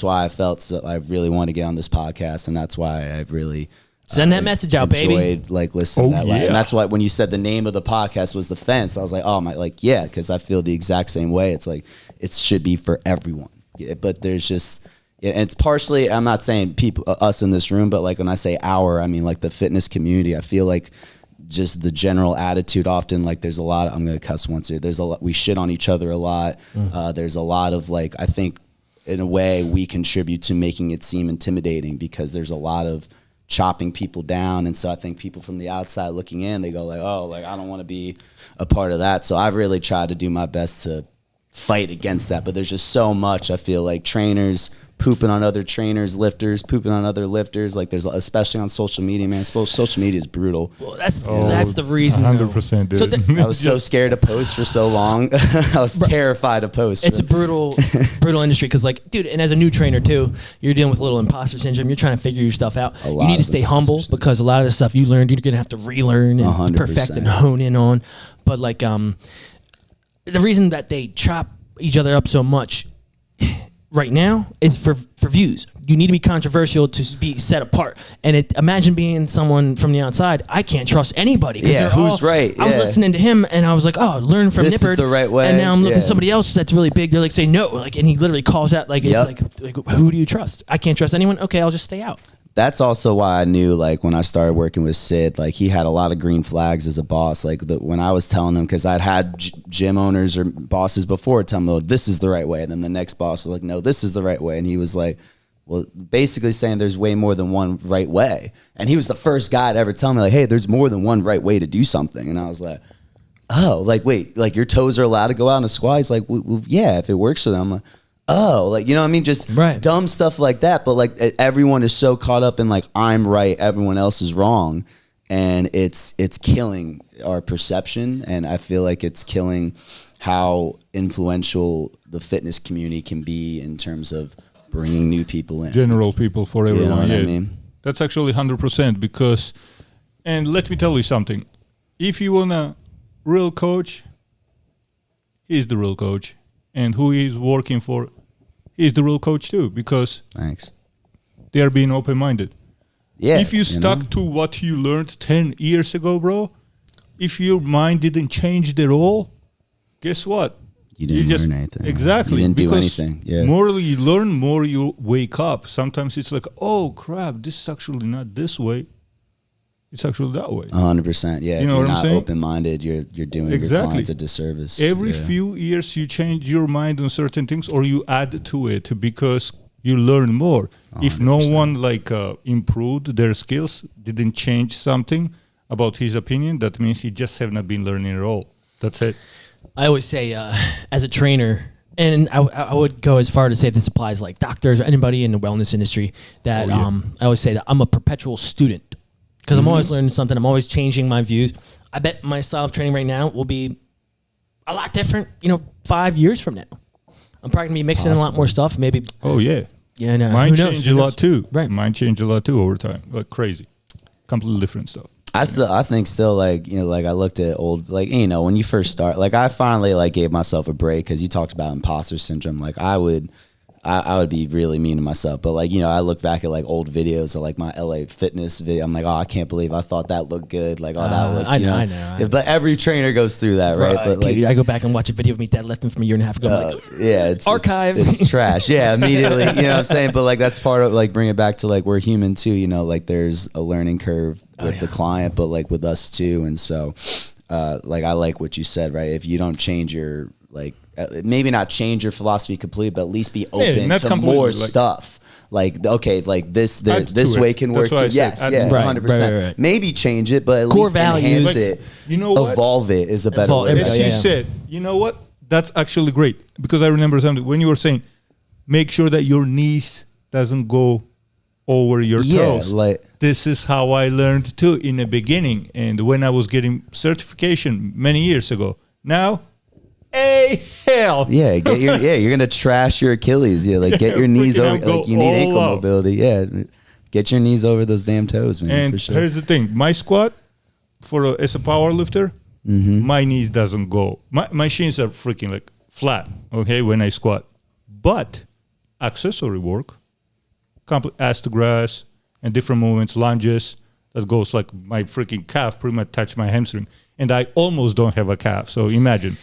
why I felt so I really wanted to get on this podcast, and that's why I've really send that message out, baby. Enjoyed like listening to that, yeah. and that's why when you said the name of the podcast was The Fence, I was like, oh my, like, yeah, because I feel the exact same way. It's like it should be for everyone, but there's just, and it's partially, I'm not saying people, us in this room, but like when I say our, I mean like the fitness community. I feel like just the general attitude often, like there's a lot. I'm gonna cuss once here. There's a lot. We shit on each other a lot. There's a lot of like, I think, in a way, we contribute to making it seem intimidating because there's a lot of chopping people down. And so I think people from the outside looking in, they go like, oh, like, I don't want to be a part of that. So I've really tried to do my best to fight against that. But there's just so much, I feel like, trainers pooping on other trainers, lifters pooping on other lifters. Like, there's, especially on social media, man. Social media is brutal. Well, that's the reason. 100%, dude. So I was so scared to post for so long. I was terrified to post. It's a brutal industry because, like, dude, and as a new trainer too, you're dealing with a little imposter syndrome. You're trying to figure your stuff out. You need to stay humble because a lot of the stuff you learned, you're gonna have to relearn and 100%. perfect and hone in on. But like, the reason that they chop each other up so much right now is for views. You need to be controversial to be set apart. And imagine being someone from the outside. I can't trust anybody. Yeah, who's right? I was listening to him and I was like, oh, learn from this Nippert. Is the right way. And now I'm looking at somebody else that's really big. They're like, say no. Like, and he literally calls out, like, it's like, who do you trust? I can't trust anyone. Okay, I'll just stay out. That's also why I knew, like, when I started working with Sid, like, he had a lot of green flags as a boss. Like, when I was telling him, because I'd had gym owners or bosses before tell me, oh, this is the right way. And then the next boss was like, no, this is the right way. And he was like, well, basically saying there's way more than one right way. And he was the first guy to ever tell me, like, hey, there's more than one right way to do something. And I was like, oh, like, wait, like your toes are allowed to go out in a squat? He's like, well, yeah, if it works for them. I'm like, oh, like, you know what I mean? Just dumb stuff like that. But like everyone is so caught up in like, I'm right, everyone else is wrong. And it's killing our perception. And I feel like it's killing how influential the fitness community can be in terms of bringing new people in. General people for everyone. You know what yeah. I mean? That's actually 100% because, and let me tell you something. If you want a real coach, he's the real coach. And who he's working for, he's the real coach too, because Thanks. they are being open-minded. Yeah. If you stuck to what you learned 10 years ago, bro, if your mind didn't change at all, guess what? You didn't learn anything. Exactly. You didn't do because anything. Yeah. more you learn, more you wake up. Sometimes it's like, oh, crap, this is actually not this way. It's actually that way. 100%. Yeah. You know if what you're I'm not saying? open-minded, you're doing your clients a disservice. Every few years you change your mind on certain things or you add to it because you learn more. 100%. If no one improved their skills, didn't change something about his opinion, that means he just have not been learning at all. That's it. I always say, as a trainer, and I would go as far to say this applies like doctors or anybody in the wellness industry, that I always say that I'm a perpetual student because I'm always learning something. I'm always changing my views. I bet my style of training right now will be a lot different, 5 years from now. I'm probably going to be mixing in a lot more stuff, maybe. Oh, yeah. Yeah, no. Mine changed a lot too. Right. Mine changed a lot too over time. Like crazy. Completely different stuff. I think still like, like I looked at old, like, when you first start, like I finally like gave myself a break because you talked about imposter syndrome. Like I would be really mean to myself. But like, I look back at like old videos of like my LA fitness video. I'm like, oh, I can't believe I thought that looked good. Like, oh, that looked, I know. But every trainer goes through that, right? But like, I go back and watch a video of me deadlifting from a year and a half ago. I'm like, yeah, it's archive. It's trash. Yeah, immediately. You know what I'm saying? But like that's part of like bring it back to like we're human too. Like there's a learning curve with the client, but like with us too. And so, like I like what you said, right? If you don't change your like. Maybe not change your philosophy completely, but at least be open to more stuff. Like, okay, like this way can work too. Yes, yeah, 100%. Right. Maybe change it, but at core least values. enhance it. What? Evolve it is a better way. As you said, you know what? That's actually great because I remember something when you were saying, make sure that your knees doesn't go over your toes. Like this is how I learned too in the beginning, and when I was getting certification many years ago. Now. Hell. Yeah, you're gonna trash your Achilles. Yeah, like get your knees over. Like you need ankle mobility. Yeah, get your knees over those damn toes, man. And for sure. Here's the thing: my squat as a power lifter, my knees doesn't go. My shins are freaking like flat. Okay, when I squat, but accessory work, complete ass to grass and different movements, lunges. That goes like my freaking calf pretty much touch my hamstring, and I almost don't have a calf. So imagine.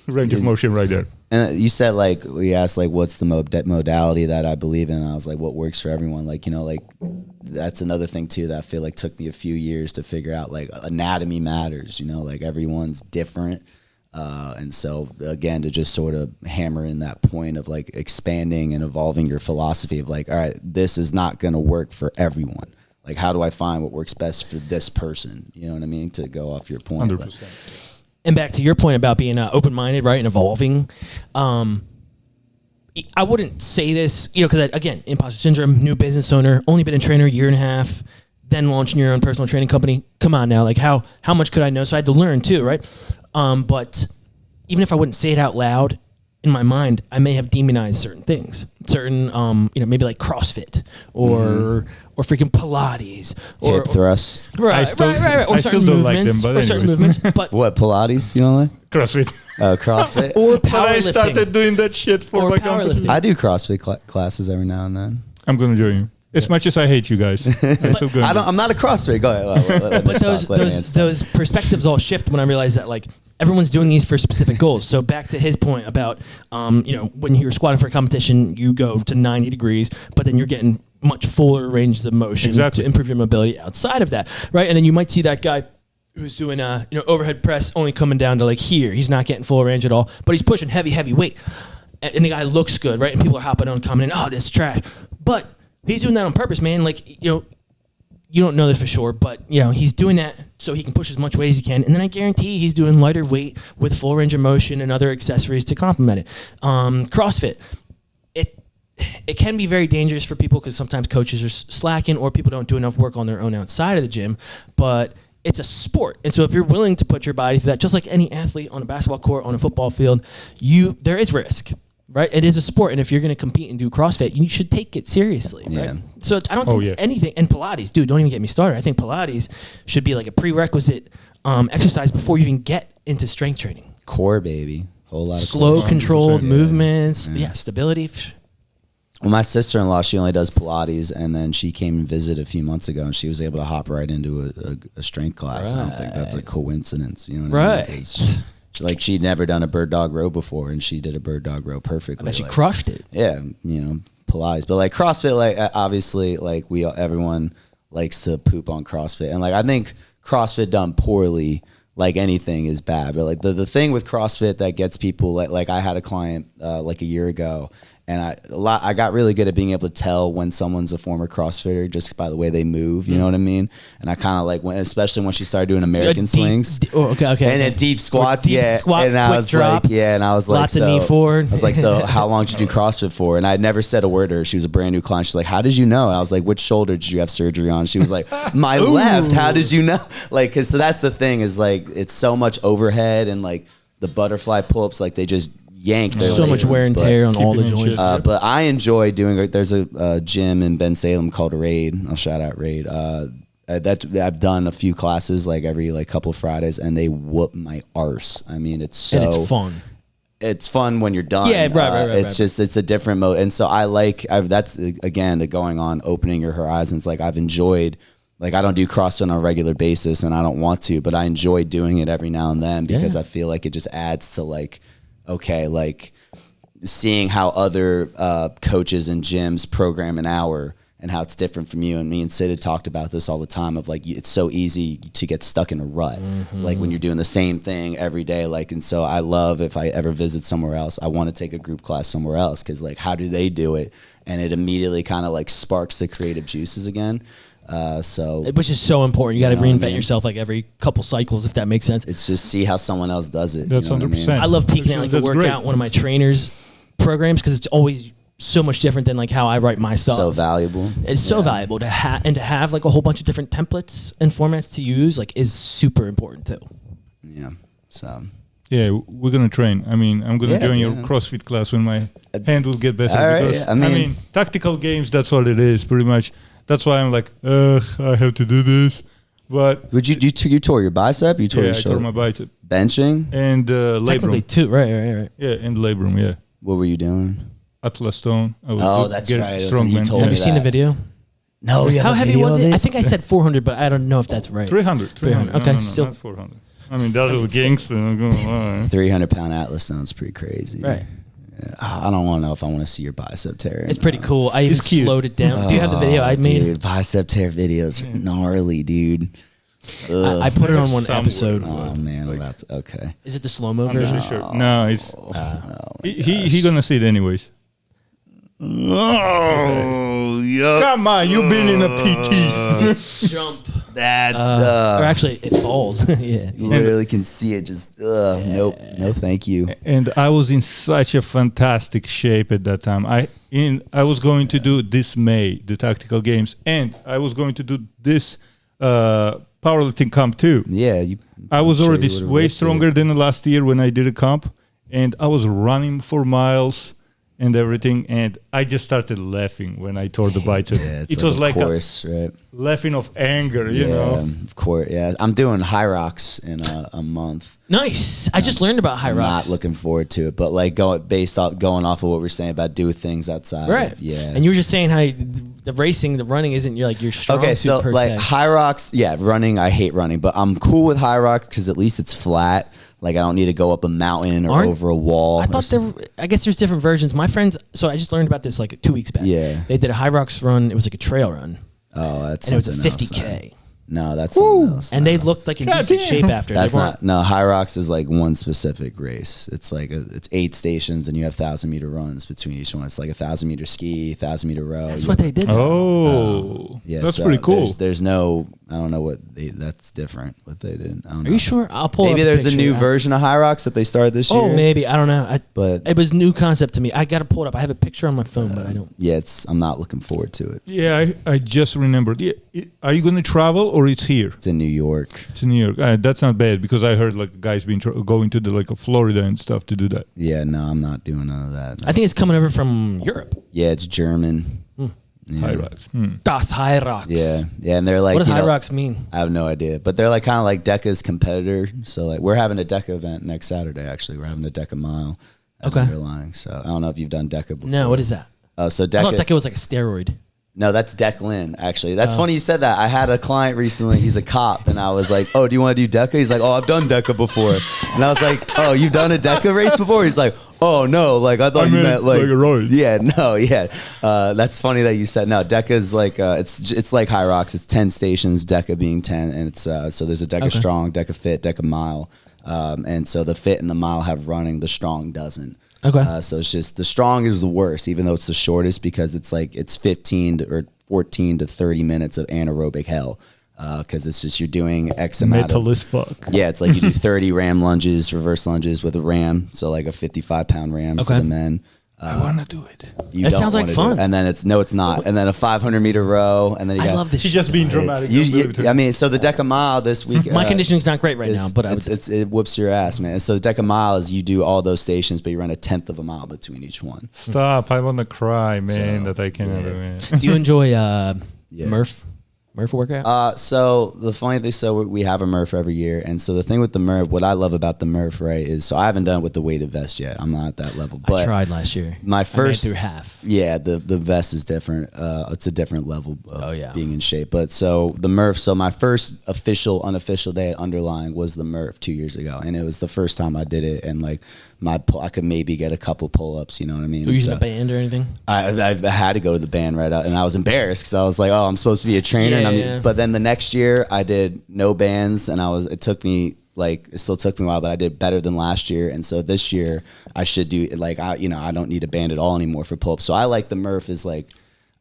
Range of motion right there. And you said like we asked like what's the modality that I believe in. I was like, what works for everyone? Like like that's another thing too that I feel like took me a few years to figure out. Like anatomy matters. Like everyone's different, and so again to just sort of hammer in that point of like expanding and evolving your philosophy of like, all right, this is not going to work for everyone. Like how do I find what works best for this person? You know what I mean? To go off your point. 100%. And back to your point about being open-minded, right, and evolving, I wouldn't say this, because again, imposter syndrome, new business owner, only been a trainer a year and a half, then launching your own personal training company. Come on now, like how much could I know? So I had to learn too, right? But even if I wouldn't say it out loud, in my mind, I may have demonized certain things, certain, maybe like CrossFit or freaking Pilates or hip thrusts. Right. Or I certain still don't like them, movements. but Or certain anyways. movements. But What Pilates? You don't like? CrossFit. CrossFit. or But I started powerlifting. doing that shit for Or my company. powerlifting. I do CrossFit classes every now and then. I'm gonna join you. As much as I hate you guys, I'm still going. I'm not a CrossFit. Go ahead. Let But Mitch talk. those perspectives all shift when I realize that like everyone's doing these for specific goals. So back to his point about when you're squatting for a competition, you go to 90 degrees, but then you're getting much fuller ranges of motion to improve your mobility outside of that, right? And then you might see that guy who's doing overhead press only coming down to like here. He's not getting full range at all, but he's pushing heavy weight, and the guy looks good, right? And people are hopping on, coming in. Oh, this is trash, but he's doing that on purpose, man. Like you don't know this for sure, but he's doing that so he can push as much weight as he can, and then I guarantee he's doing lighter weight with full range of motion and other accessories to complement it. CrossFit, it can be very dangerous for people because sometimes coaches are slacking or people don't do enough work on their own outside of the gym, but it's a sport. And so if you're willing to put your body through that, just like any athlete on a basketball court, on a football field, there is risk, right? It is a sport. And if you're going to compete and do CrossFit, you should take it seriously, right? Yeah. So I don't think anything, and Pilates, dude, don't even get me started. I think Pilates should be like a prerequisite exercise before you even get into strength training. Core, baby. Whole lot of slow, core. controlled movements. Yeah, stability. Well, my sister-in-law, she only does Pilates, and then she came and visited a few months ago, and she was able to hop right into a strength class. Right. I don't think that's a coincidence. You know what I mean? She'd never done a bird dog row before, and she did a bird dog row perfectly. I bet she crushed it. Yeah, Pilates. But like CrossFit, like obviously, like everyone likes to poop on CrossFit, and like I think CrossFit done poorly, like anything is bad. But like the thing with CrossFit that gets people, like I had a client like a year ago. And I got really good at being able to tell when someone's a former CrossFitter just by the way they move, you know what I mean? And I kind of like especially when she started doing American swings. And then deep squats, squat, and I was drop, like, and I was like, lots of knee forward. I was like, so how long did you do CrossFit for? And I never said a word to her. She was a brand new client. She's like, how did you know? And I was like, which shoulder did you have surgery on? She was like, my left. How did you know? Like, so that's the thing is like, it's so much overhead and like the butterfly pull-ups, like they just yank their so much wear and tear on all the joints. But I enjoy doing. There's a gym in Ben Salem called Raid. I'll shout out Raid. I've done a few classes like every couple Fridays, and they whoop my arse. I mean, and it's fun. It's fun when you're done. Yeah, right. It's a different mode, and so that's again going on opening your horizons. Like I've enjoyed. Like I don't do CrossFit on a regular basis, and I don't want to, but I enjoy doing it every now and then because I feel like it just adds to like seeing how other coaches and gyms program an hour and how it's different from you. And me and Sid had talked about this all the time of like, it's so easy to get stuck in a rut. Like when you're doing the same thing every day. Like, and so I love if I ever visit somewhere else, I want to take a group class somewhere else. Cause like, how do they do it? And it immediately kind of like sparks the creative juices again. Which is so important. You got to reinvent yourself like every couple cycles, if that makes sense. It's just see how someone else does it. That's 100%. I love peeking at like a workout, one of my trainers' programs, because it's always so much different than like how I write my stuff. So valuable. It's so valuable to have like a whole bunch of different templates and formats to use. Like is super important too. Yeah. So. Yeah, we're gonna train. I mean, I'm gonna join your CrossFit class when my hand will get better. Because I mean, tactical games. That's what it is, pretty much. That's why I'm like, I have to do this. But would you tore your bicep? You tore your shoulder? I tore my bicep. Benching and technically labrum too. Right. Yeah, and labrum. Yeah. What were you doing? Atlas stone. That's right. You told me. Have you seen the video? No. How heavy was it? I think I said 400, but I don't know if that's right. 300. Okay, no, still not 400. I mean, that's a gangster. 300-pound Atlas stone's pretty crazy. Right. I don't want to know if I want to see your bicep tear. It's pretty cool. I even slowed it down. Do you have the video I made? Dude, bicep tear videos are gnarly, dude. I put it on one episode. Oh man, okay. Is it the slow-mo I'm version? really sure. No, it's he gonna see it anyways. Oh, yeah. Come on, you've been in a PT. Jump. That's or actually, it falls. Yeah, you literally can see it. Just nope, no, thank you. And I was in such a fantastic shape at that time. I was going to do this May the tactical games, and I was going to do this powerlifting comp too. Yeah, I was already way stronger than last year when I did a comp, and I was running for miles and everything, and I just started laughing when I tore the bicep. Yeah, it was like right? Laughing of anger, you know. Of course, yeah. I'm doing Hyrox in a month. Nice. I just learned about Hyrox. I'm not looking forward to it, but like going off of what we're saying about do things outside. Right. And you were just saying how the racing, the running isn't your strong okay, suit so per like se. Hyrox, running. I hate running, but I'm cool with Hyrox because at least it's flat. Like I don't need to go up a mountain or over a wall. I thought I guess there's different versions. My friends, so I just learned about this like 2 weeks back. Yeah. They did a Hyrox run. It was like a trail run. Oh, that's and it was a something 50K. No, that's something else. And they looked like in decent shape after. That's They weren't- not. No, Hyrox is like one specific race. It's like it's 8 stations, and you have 1,000-meter runs between each one. It's like 1,000-meter ski, 1,000-meter row. That's what they did. Oh, Yeah, that's so pretty cool. There's no. I don't know what that's different. What they did. I don't know. Are you sure? I'll pull. Maybe up there's a picture. new version of Hyrox that they started this year. Oh, maybe I don't know. But it was new concept to me. I got to pull it up. I have a picture on my phone, but I don't. yeah, I'm not looking forward to it. Yeah, I just remembered. Yeah, are you going to travel or it's here? It's in New York. It's in New York. That's not bad because I heard like guys been going to Florida and stuff to do that. Yeah, no, I'm not doing none of that. No. I think it's coming over from Europe. Yeah, it's German. Yeah. Hyrox. Das Hyrox. Yeah, and they're like, What does Hyrox mean? I have no idea, but they're like kind of like Deca's competitor. So like, we're having a Deca event next Saturday. Actually, we're having a Deca mile. At Underlying. So I don't know if you've done Deca before. No, what is that? So I Deca. thought Deca was like a steroid. No, that's Declan, actually. That's funny you said that. I had a client recently. He's a cop, and I was like, oh, do you want to do Deca? He's like, oh, I've done Deca before. And I was like, oh, you've done a Deca race before? He's like, oh, no. Like, I thought you meant like a roid. Yeah, no, yeah. That's funny that you said, no, Deca's like, it's like Hyrox. It's 10 stations, Deca being 10. And it's, so there's a Deca Strong, Deca Fit, Deca Mile. And so the Fit and the Mile have running, the Strong doesn't. Okay. So it's just the Strong is the worst, even though it's the shortest because it's like it's 14 to 30 minutes of anaerobic hell. Because it's just you're doing X amount Metal as fuck. Yeah, it's like you do 30 ram lunges, reverse lunges with a ram, so like a 55-pound ram for the men. I want to do it. That sounds like fun. And then it's not. And then a 500-meter row, and then you got. I love this. He's just being dramatic. I mean, so the Deca Mile this week. My conditioning's not great right now, but it whoops your ass, man. So the Deca Mile is you do all those stations, but you run a 1/10 of a mile between each one. Stop! I want to cry, man. So, that I cannot do it. Do you enjoy Murph workout? So the funny thing, so we have a Murph every year, and so the thing with the Murph, what I love about the Murph, right, is so I haven't done it with the weighted vest yet. I'm not at that level. But I tried last year. My first I made it through half. Yeah, the vest is different. It's a different level of being in shape. But so the Murph, so my first unofficial day at Underlying was the Murph 2 years ago, and it was the first time I did it, and like I could maybe get a couple pull-ups, you know what I mean? Were you using a band or anything? I had to go to the band right out, and I was embarrassed because I was like, oh, I'm supposed to be a trainer. But then the next year I did no bands, and it still took me a while, but I did better than last year. And so this year I should do I don't need a band at all anymore for pull-ups. So I like the Murph is like,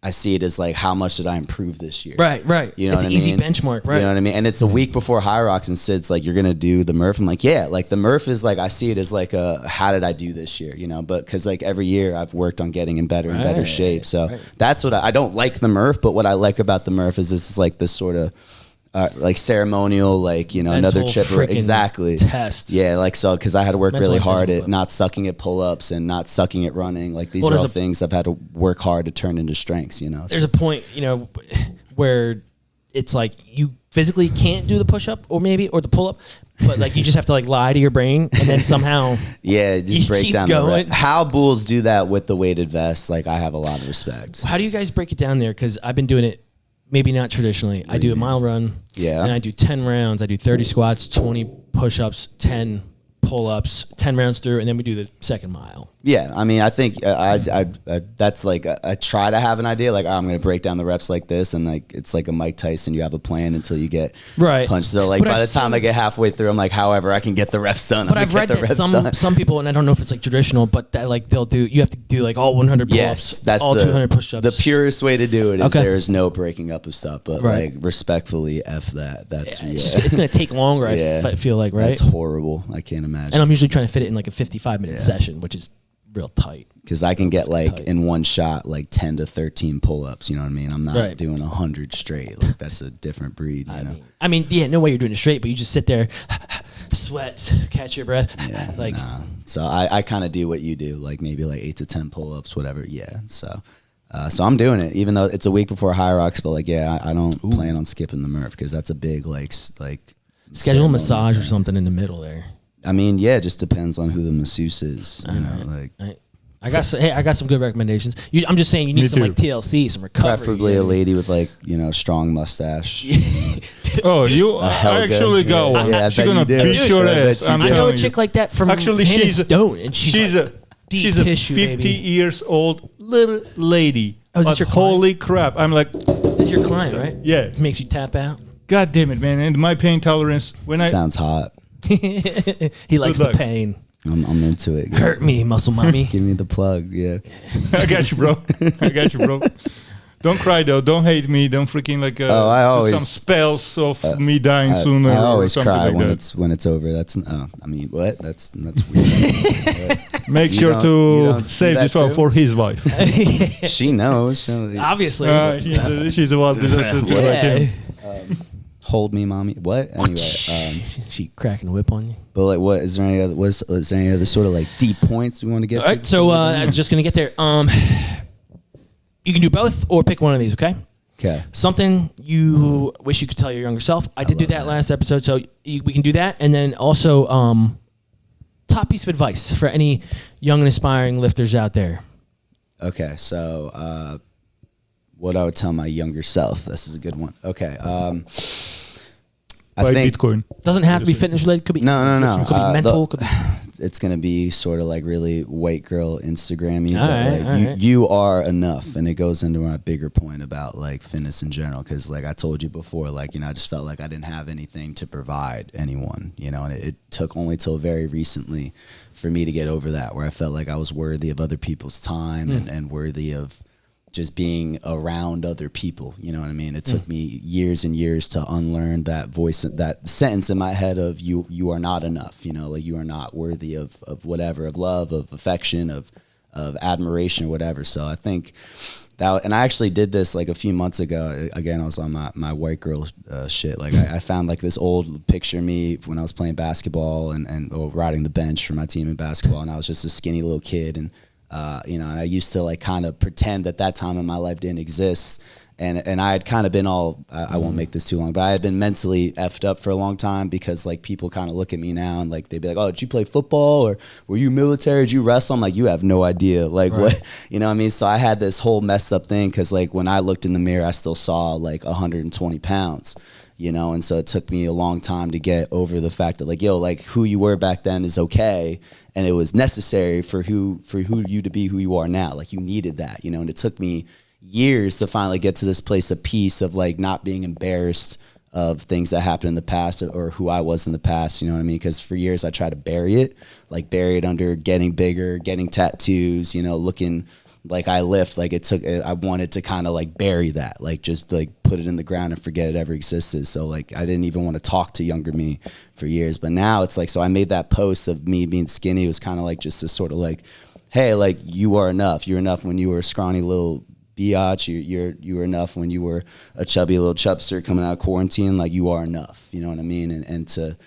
I see it as like, how much did I improve this year? Right. You know it's what an easy mean? benchmark, right? You know what I mean? And it's a week before Hyrox, and Sid's like, you're going to do the Murph. I'm like, yeah, like the Murph is like, I see it as like how did I do this year? You know, but because like every year I've worked on getting in better and better shape. So that's what I don't like the Murph, but what I like about the Murph is this is like this sort of, like ceremonial, like, you know, mental another chipper. Exactly. Test. Yeah, like so, because I had to work Mental really and hard physical. at not sucking at pull-ups and not sucking at running. Like these are all things I've had to work hard to turn into strengths, you know. There's a point, you know, where it's like you physically can't do the push-up or the pull-up, but like you just have to like lie to your brain and then somehow just break keep down going. the rep. How bulls do that with the weighted vest, like I have a lot of respect. How do you guys break it down there? Because I've been doing it maybe not traditionally. I do a mile run. Yeah. And I do 10 rounds. I do 30 squats, 20 push-ups, 10 pull-ups, 10 rounds through, and then we do the second mile. Yeah, I mean, I think I that's like I try to have an idea, like I'm going to break down the reps like this, and like it's like a Mike Tyson. You have a plan until you get punched. So like by the time I get halfway through, I'm like, however, I can get the reps done. But I've read that some people, and I don't know if it's like traditional, but that like you have to do like all 100 pull-ups, yes, that's all 200 push-ups. The purest way to do it is there is no breaking up of stuff, but like respectfully, F that. That's it's going to take longer. I feel like That's horrible. I can't imagine. And I'm usually trying to fit it in like a 55-minute session, which is real tight. Because I can get like in one shot like 10 to 13 pull-ups, you know what I mean? I'm not doing 100 straight. Like that's a different breed, you know? I mean, yeah, no way you're doing it straight, but you just sit there, sweat, catch your breath. Yeah, like, so I kind of do what you do, like maybe like 8 to 10 pull-ups, whatever. Yeah, so I'm doing it, even though it's a week before Hyrox, but like, I don't plan on skipping the Murph because that's a big like schedule a massage or something in the middle there. I mean, it just depends on who the masseuse is. You know, like I got some good recommendations. I'm just saying you need some like TLC, some recovery. Preferably a lady with like, you know, strong mustache. I actually got one. Yeah, she's gonna beat your ass. I know a chick like that from she's Stone, and she's a 50 years old little lady. Oh, is this your holy crap! I'm like, this is your client, right? Yeah, Makes you tap out. God damn it, man. And my pain tolerance, when Sounds hot. He likes Good the luck. pain. I'm into it. Hurt me, muscle mommy. Give me the plug. Yeah. I got you, bro. I got you, bro. Don't cry though. Don't hate me. Don't freaking like I do always- some spells of me dying sooner. I or always something cry like when that. it's over. That's I mean, what? That's weird. Make You sure don't- you to don't do save that this one too? for his wife. She knows. Obviously. She's the one that does it yeah. like him. Hold me, mommy. What? Anyway, she cracking a whip on you. but like, what is there any other? Was there any other sort of like deep points we want to get All to? right, so I'm just gonna get there. You can do both or pick one of these. Okay. Okay. Something you wish you could tell your younger self. I did do that last episode, so we can do that, and then also top piece of advice for any young and aspiring lifters out there. Okay. So, what I would tell my younger self. This is a good one. Okay. I Buy think Bitcoin. Doesn't have to be fitness related. Could be no. Could be mental. Could be, It's gonna be sort of like really white girl Instagram-y, All but right, like all right. you are enough, and it goes into my bigger point about like fitness in general. Because like I told you before, like I just felt like I didn't have anything to provide anyone, and it took only till very recently for me to get over that, where I felt like I was worthy of other people's time and worthy of just being around other people. You know what I mean? It took me years and years to unlearn that voice, that sentence in my head of you are not enough, like you are not worthy of whatever, of love, of affection, of admiration or whatever. So I think that, and I actually did this like a few months ago. Again, I was on my white girl shit. Like I found like this old picture of me when I was playing basketball and riding the bench for my team in basketball. And I was just a skinny little kid. And and I used to like kind of pretend that time in my life didn't exist. And I had kind of been I won't make this too long, but I had been mentally effed up for a long time because like people kind of look at me now and like they'd be like, oh, did you play football or were you military? Did you wrestle? I'm like, you have no idea. Like what, what I mean? So I had this whole messed up thing because like when I looked in the mirror, I still saw like 120 pounds. And so it took me a long time to get over the fact that like, like who you were back then is okay. And it was necessary for who you to be who you are now. Like you needed that, and it took me years to finally get to this place of peace of like not being embarrassed of things that happened in the past or who I was in the past, you know what I mean? Because for years I tried to bury it under getting bigger, getting tattoos, looking like I lift, like I wanted to kind of like bury that, like just like put it in the ground and forget it ever existed. So like I didn't even want to talk to younger me for years. But now it's like, so I made that post of me being skinny. It was kind of like just this sort of like, hey, like you are enough. You're enough when you were a scrawny little biatch. You were enough when you were a chubby little chubster coming out of quarantine. Like you are enough. You know what I mean? And to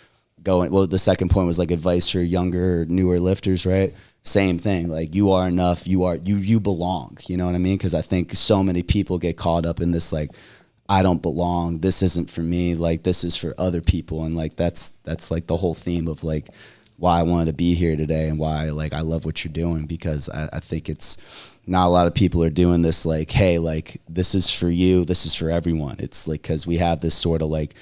go in, well, the second point was like advice for younger, newer lifters, right? Same thing. Like you are enough. You belong. You know what I mean? Because I think so many people get caught up in this like, I don't belong. This isn't for me. Like this is for other people. And like that's like the whole theme of like why I wanted to be here today and why like I love what you're doing, because I think it's not a lot of people are doing this like, hey, like this is for you, this is for everyone. It's like because we have this sort of like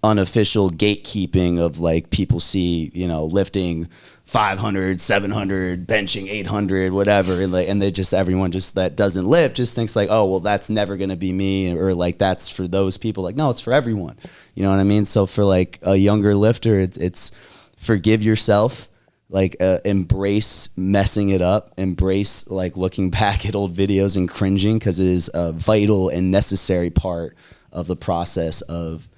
unofficial gatekeeping of like people see, lifting 500, 700, benching 800, whatever, and they just, everyone just that doesn't lift just thinks like, oh, well, that's never gonna be me, or like that's for those people. Like, no, it's for everyone. You know what I mean? So for like a younger lifter, it's forgive yourself, like embrace messing it up, embrace like looking back at old videos and cringing, because it is a vital and necessary part of the process of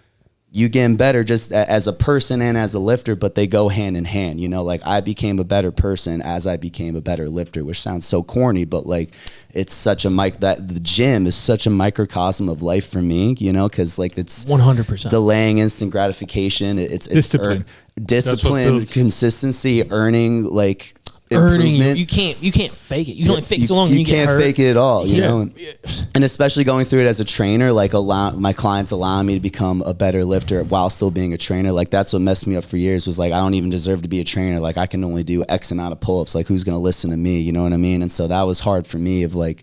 you getting better just as a person and as a lifter, but they go hand in hand. Like I became a better person as I became a better lifter, which sounds so corny, but like it's such a that the gym is such a microcosm of life for me, because like it's 100% delaying instant gratification. It's Discipline. Discipline, consistency, earning like earning. improvement. You can't fake it. You can only fake so long. You and you can't get hurt. fake it at all. You know, Yeah. and especially going through it as a trainer, like my clients allowing me to become a better lifter while still being a trainer. Like that's what messed me up for years, was like I don't even deserve to be a trainer. Like I can only do X amount of pull-ups. Like who's gonna listen to me? You know what I mean? And so that was hard for me. Of like,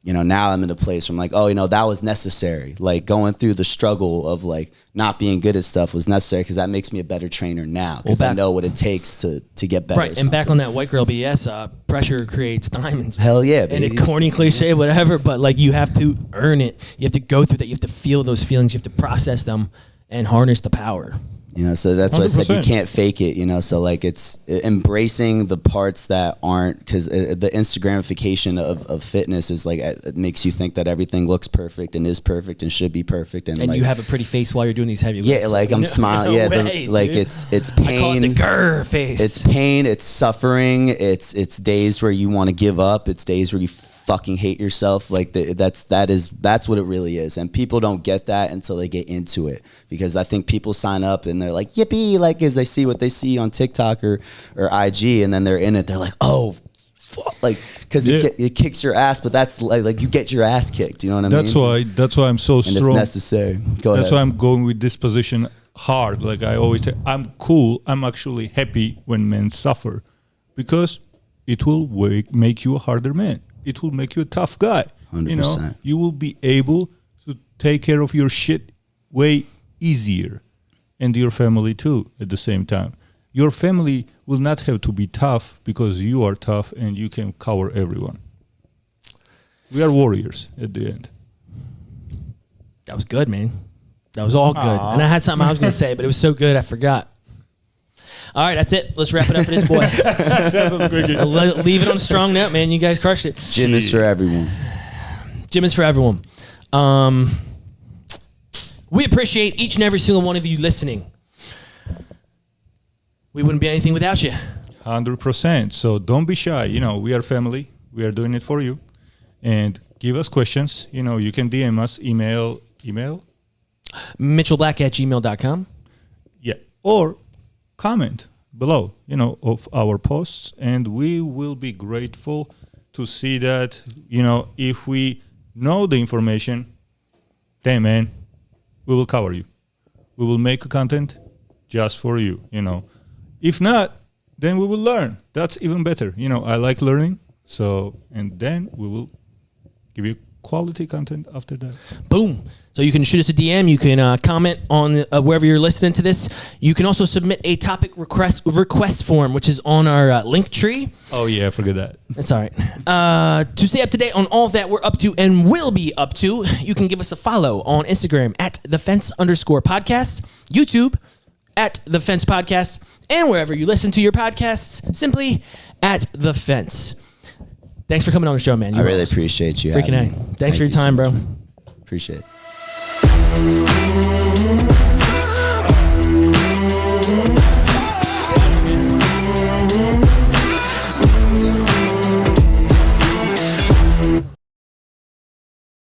now I'm in a place where I'm like, oh, that was necessary. Like going through the struggle of like not being good at stuff was necessary, because that makes me a better trainer now, because I know what it takes to get better. Right, and back on that white girl BS, pressure creates diamonds. Hell yeah, and baby. a corny cliche, whatever, but like you have to earn it. You have to go through that. You have to feel those feelings. You have to process them. and harness the power. You know, so that's why I said you 100%. can't fake it, you know, so like it's embracing the parts that aren't, because the Instagramification of fitness is like, it makes you think that everything looks perfect and is perfect and should be perfect. And like, you have a pretty face while you're doing these heavy lifts. yeah, like I'm smiling. No Yeah, way, like dude. it's pain. I call it the grr face. It's pain, it's suffering, it's days where you want to give up, it's days where you fucking hate yourself. Like that's what it really is. And people don't get that until they get into it, because I think people sign up and they're like, yippee, like as they see what they see on TikTok or IG, and then they're in it, they're like, oh fuck, like, because it kicks your ass, but that's like you get your ass kicked, you know what I mean? That's why I'm so and strong. it's necessary. Go ahead. That's why I'm going with this position hard. Like I always say, I'm cool. I'm actually happy when men suffer, because it will make you a harder man. It will make you a tough guy. 100%. You know, you will be able to take care of your shit way easier, and your family too at the same time. Your family will not have to be tough because you are tough and you can cover everyone. We are warriors at the end. That was good, man. That was all good. And I had something I was going to say, but it was so good I forgot. All right, that's it. Let's wrap it up for this boy. Leave it on a strong note, man. You guys crushed it. Gym is for everyone. Gym is for everyone. We appreciate each and every single one of you listening. We wouldn't be anything without you. 100%. So don't be shy. You know, we are family. We are doing it for you. And give us questions. You know, you can DM us, email. MitchellBlack@gmail.com. Yeah. Or comment below, you know, of our posts. And we will be grateful to see that, you know, if we know the information, damn man, we will cover you. We will make a content just for you, you know. If not, then we will learn. That's even better. You know, I like learning. So, and then we will give you quality content after that. Boom. So you can shoot us a DM. You can comment on wherever you're listening to this. You can also submit a topic request form, which is on our link tree. Oh, yeah, forget that. That's all right. To stay up to date on all that we're up to and will be up to, you can give us a follow on Instagram @thefence_podcast, YouTube @thefence_podcast, and wherever you listen to your podcasts, simply @thefence. Thanks for coming on the show, man. I really appreciate you. Freaking A. Thanks for your time, bro. Appreciate it.